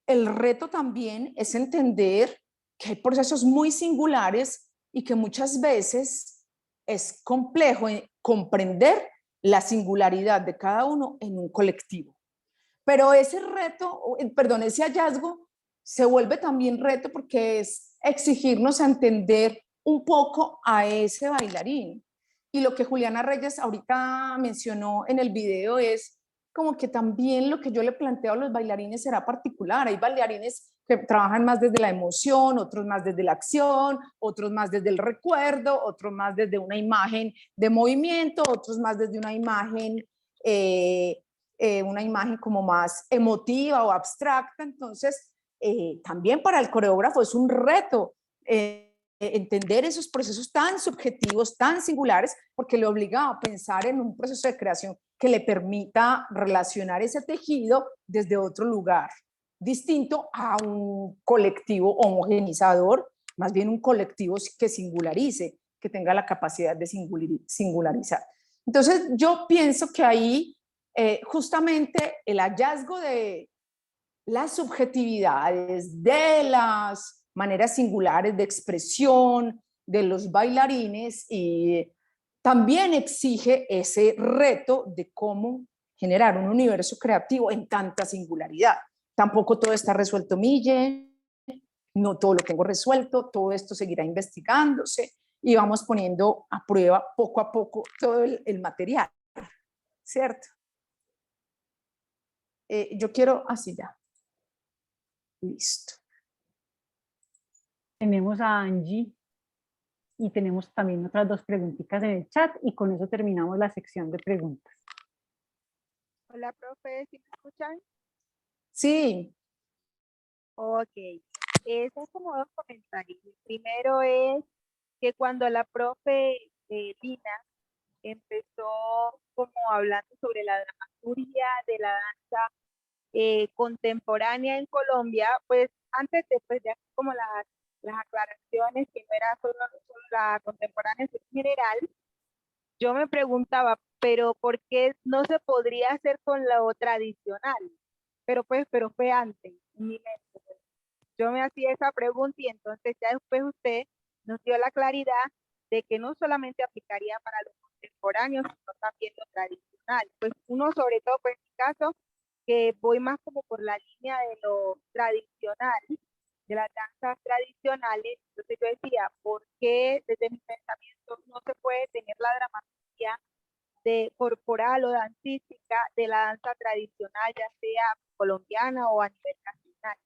reto también es entender que hay procesos muy singulares y que muchas veces es complejo comprender la singularidad de cada uno en un colectivo. Pero ese reto, perdón, ese hallazgo se vuelve también reto porque es exigirnos a entender un poco a ese bailarín. Y lo que Juliana Reyes ahorita mencionó en el video es como que también lo que yo le planteo a los bailarines será particular. Hay bailarines que trabajan más desde la emoción, otros más desde la acción, otros más desde el recuerdo, otros más desde una imagen de movimiento, otros más desde una imagen como más emotiva o abstracta. Entonces, también para el coreógrafo es un reto entender esos procesos tan subjetivos, tan singulares, porque le obliga a pensar en un proceso de creación que le permita relacionar ese tejido desde otro lugar, distinto a un colectivo homogenizador, más bien un colectivo que singularice, que tenga la capacidad de singularizar. Entonces, yo pienso que ahí justamente el hallazgo de las subjetividades, de las maneras singulares de expresión de los bailarines y también exige ese reto de cómo generar un universo creativo en tanta singularidad. Tampoco todo está resuelto, Mille, no todo lo tengo resuelto, todo esto seguirá investigándose y vamos poniendo a prueba poco a poco todo el material, ¿cierto? Yo quiero, así ya. Listo. Tenemos a Angie y tenemos también otras dos preguntitas en el chat y con eso terminamos la sección de preguntas. Hola, profe, ¿sí me escuchan? Sí. Ok. Son como dos comentarios. El primero es que cuando la profe Lina empezó como hablando sobre la dramaturgia de la danza contemporánea en Colombia, pues antes de hacer como las aclaraciones, que no era solo la contemporánea en general, yo me preguntaba, pero ¿por qué no se podría hacer con lo tradicional? Pero fue antes, en mi mente. Yo me hacía esa pregunta y entonces ya después usted nos dio la claridad de que no solamente aplicaría para lo contemporáneo, sino también lo tradicional. Pues uno, sobre todo, pues en mi caso, que voy más como por la línea de lo tradicional, de las danzas tradicionales. Entonces yo decía, ¿por qué desde mi pensamiento no se puede tener la dramaturgia corporal o dancística de la danza tradicional, ya sea colombiana o a nivel nacional?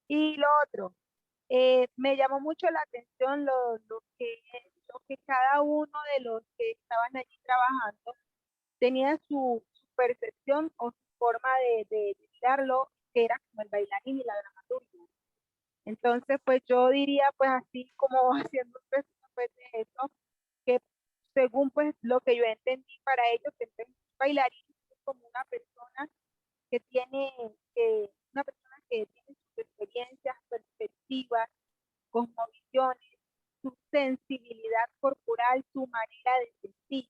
Y lo otro, me llamó mucho la atención lo que cada uno de los que estaban allí trabajando tenía su percepción o su forma de mirarlo, que era como el bailarín y la dramaturgia. Entonces, pues yo diría, pues así como haciendo un resumen pues, de eso, según pues lo que yo entendí para ellos, que un bailarín es como una persona que tiene, una persona que tiene sus experiencias, perspectivas, cosmovisiones, su sensibilidad corporal, su manera de sentir.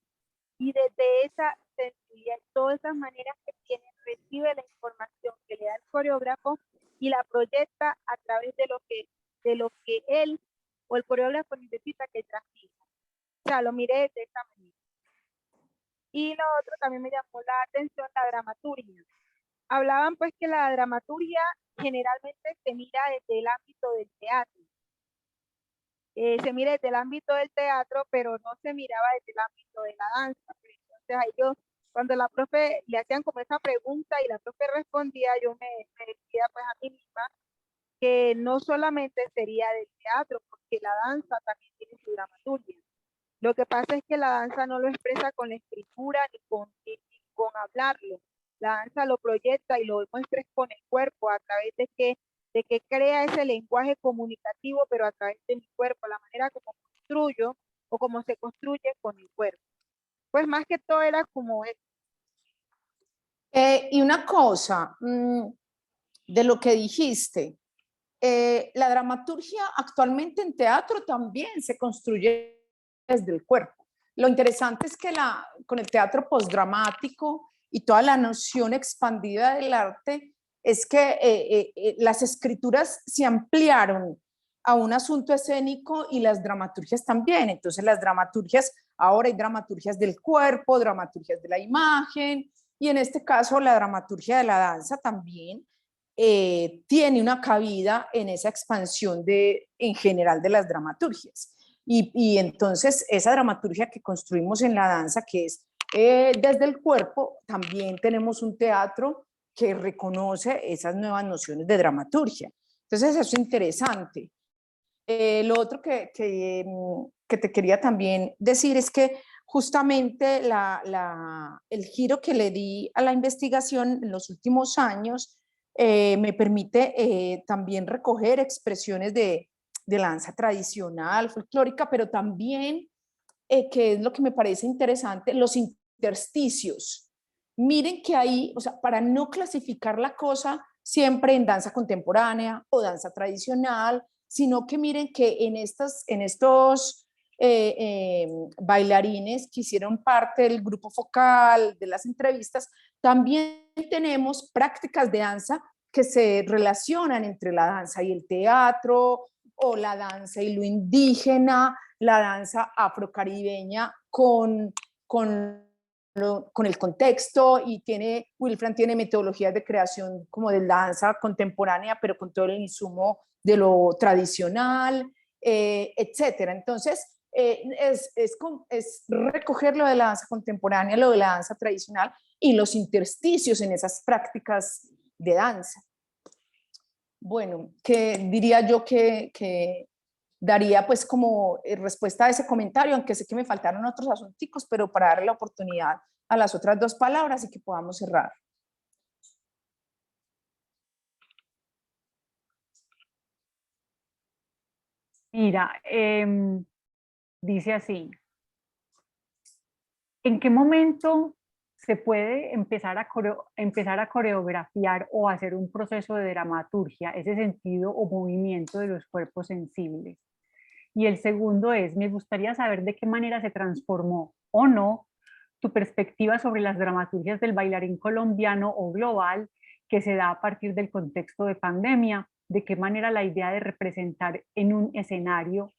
Y desde esa sensibilidad, todas esas maneras que tiene, recibe la información que le da el coreógrafo y la proyecta a través de lo que él o el coreógrafo necesita que transmita. O sea, lo miré de esa manera. Y lo otro también me llamó la atención, la dramaturgia. Hablaban pues que la dramaturgia generalmente se mira desde el ámbito del teatro. Se mira desde el ámbito del teatro, pero no se miraba desde el ámbito de la danza. Entonces ahí yo, cuando la profe le hacían como esa pregunta y la profe respondía, yo me decía pues a mí misma que no solamente sería del teatro, porque la danza también tiene su dramaturgia. Lo que pasa es que la danza no lo expresa con la escritura ni con hablarlo. La danza lo proyecta y lo muestra con el cuerpo, a través de que crea ese lenguaje comunicativo, pero a través de mi cuerpo, la manera como construyo o como se construye con el cuerpo. Pues más que todo era como eso. Y una cosa, de lo que dijiste, la dramaturgia actualmente en teatro también se construye desde el cuerpo. Lo interesante es que con el teatro postdramático y toda la noción expandida del arte es que las escrituras se ampliaron a un asunto escénico y las dramaturgias también. Entonces las dramaturgias, ahora hay dramaturgias del cuerpo, dramaturgias de la imagen, y en este caso la dramaturgia de la danza también tiene una cabida en esa expansión en general de las dramaturgias. Y entonces esa dramaturgia que construimos en la danza, que es desde el cuerpo, también tenemos un teatro que reconoce esas nuevas nociones de dramaturgia. Entonces eso es interesante. Lo otro que te quería también decir es que justamente el giro que le di a la investigación en los últimos años me permite también recoger expresiones de danza tradicional, folclórica, pero también, que es lo que me parece interesante, los intersticios. Miren que ahí, o sea, para no clasificar la cosa siempre en danza contemporánea o danza tradicional, sino que miren que en estos bailarines que hicieron parte del grupo focal, de las entrevistas, también tenemos prácticas de danza que se relacionan entre la danza y el teatro, o la danza y lo indígena, la danza afrocaribeña con el contexto, y Wilfran tiene metodologías de creación como de danza contemporánea, pero con todo el insumo de lo tradicional, etcétera. Entonces, es recoger lo de la danza contemporánea, lo de la danza tradicional y los intersticios en esas prácticas de danza. Bueno, que diría yo que daría pues como respuesta a ese comentario, aunque sé que me faltaron otros asunticos, pero para darle la oportunidad a las otras dos palabras y que podamos cerrar. Mira, dice así: ¿en qué momento se puede empezar a coreografiar o hacer un proceso de dramaturgia, ese sentido o movimiento de los cuerpos sensibles? Y el segundo es, me gustaría saber de qué manera se transformó o no tu perspectiva sobre las dramaturgias del bailarín colombiano o global que se da a partir del contexto de pandemia, de qué manera la idea de representar en un escenario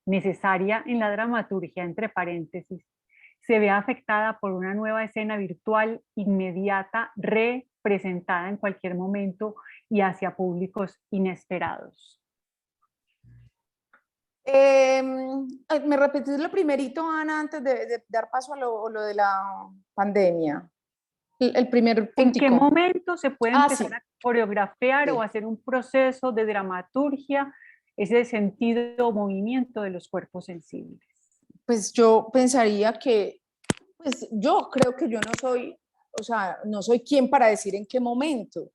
necesaria en la dramaturgia, entre paréntesis, se ve afectada por una nueva escena virtual inmediata, representada en cualquier momento y hacia públicos inesperados. ¿Me repetís lo primerito, Ana, antes de dar paso a lo de la pandemia? El primer puntico. ¿En qué momento se puede empezar a coreografiar o hacer un proceso de dramaturgia, ese sentido o movimiento de los cuerpos sensibles? Pues yo pensaría que, pues yo creo que yo no soy, o sea, no soy quien para decir en qué momento.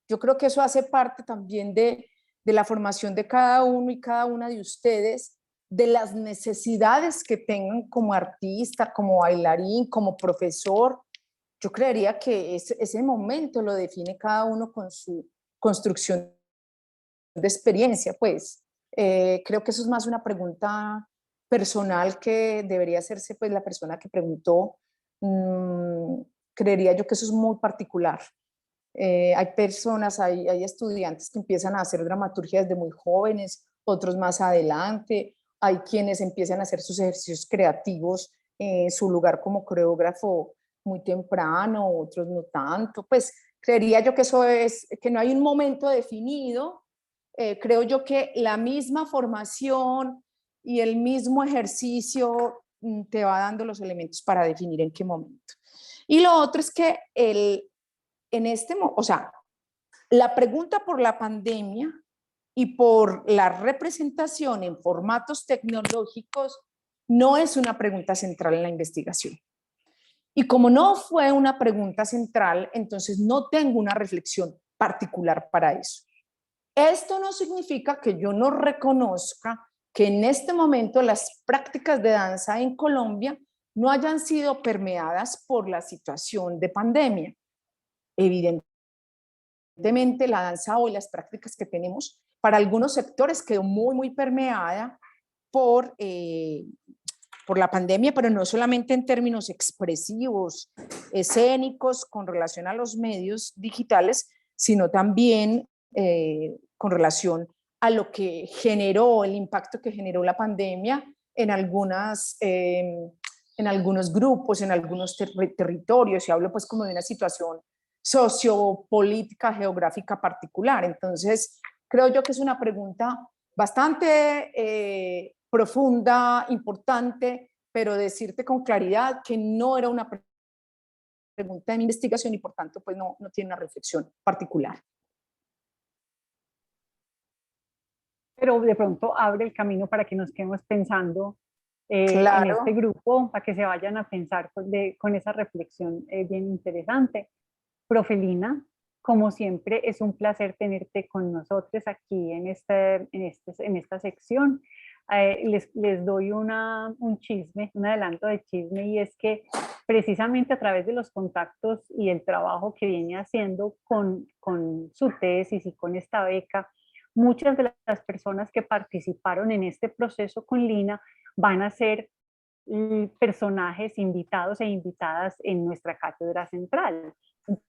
Yo creo que eso hace parte también de la formación de cada uno y cada una de ustedes, de las necesidades que tengan como artista, como bailarín, como profesor. Yo creería que ese momento lo define cada uno con su construcción de experiencia, pues. Creo que eso es más una pregunta personal que debería hacerse pues la persona que preguntó. Creería yo que eso es muy particular. Hay personas, hay estudiantes que empiezan a hacer dramaturgia desde muy jóvenes, otros más adelante, hay quienes empiezan a hacer sus ejercicios creativos en su lugar como coreógrafo muy temprano, otros no tanto. Pues creería yo que eso es, que no hay un momento definido. Creo yo que la misma formación y el mismo ejercicio te va dando los elementos para definir en qué momento. Y lo otro es que o sea, la pregunta por la pandemia y por la representación en formatos tecnológicos no es una pregunta central en la investigación. Y como no fue una pregunta central, entonces no tengo una reflexión particular para eso. Esto no significa que yo no reconozca que en este momento las prácticas de danza en Colombia no hayan sido permeadas por la situación de pandemia. Evidentemente, la danza hoy, las prácticas que tenemos, para algunos sectores quedó muy permeada por la pandemia, pero no solamente en términos expresivos, escénicos, con relación a los medios digitales, sino también con relación a lo que generó, el impacto que generó la pandemia en algunos grupos, en algunos territorios, y hablo pues como de una situación sociopolítica, geográfica particular. Entonces, creo yo que es una pregunta bastante profunda, importante, pero decirte con claridad que no era una pregunta de mi investigación y por tanto pues no tiene una reflexión particular. Pero de pronto abre el camino para que nos quedemos pensando Claro. en este grupo, para que se vayan a pensar con esa reflexión bien interesante. Profe Lina, como siempre, es un placer tenerte con nosotros aquí en esta sección. Les doy un chisme, un adelanto de chisme, y es que precisamente a través de los contactos y el trabajo que viene haciendo con su tesis y con esta beca, muchas de las personas que participaron en este proceso con Lina van a ser personajes invitados e invitadas en nuestra cátedra central. Entonces,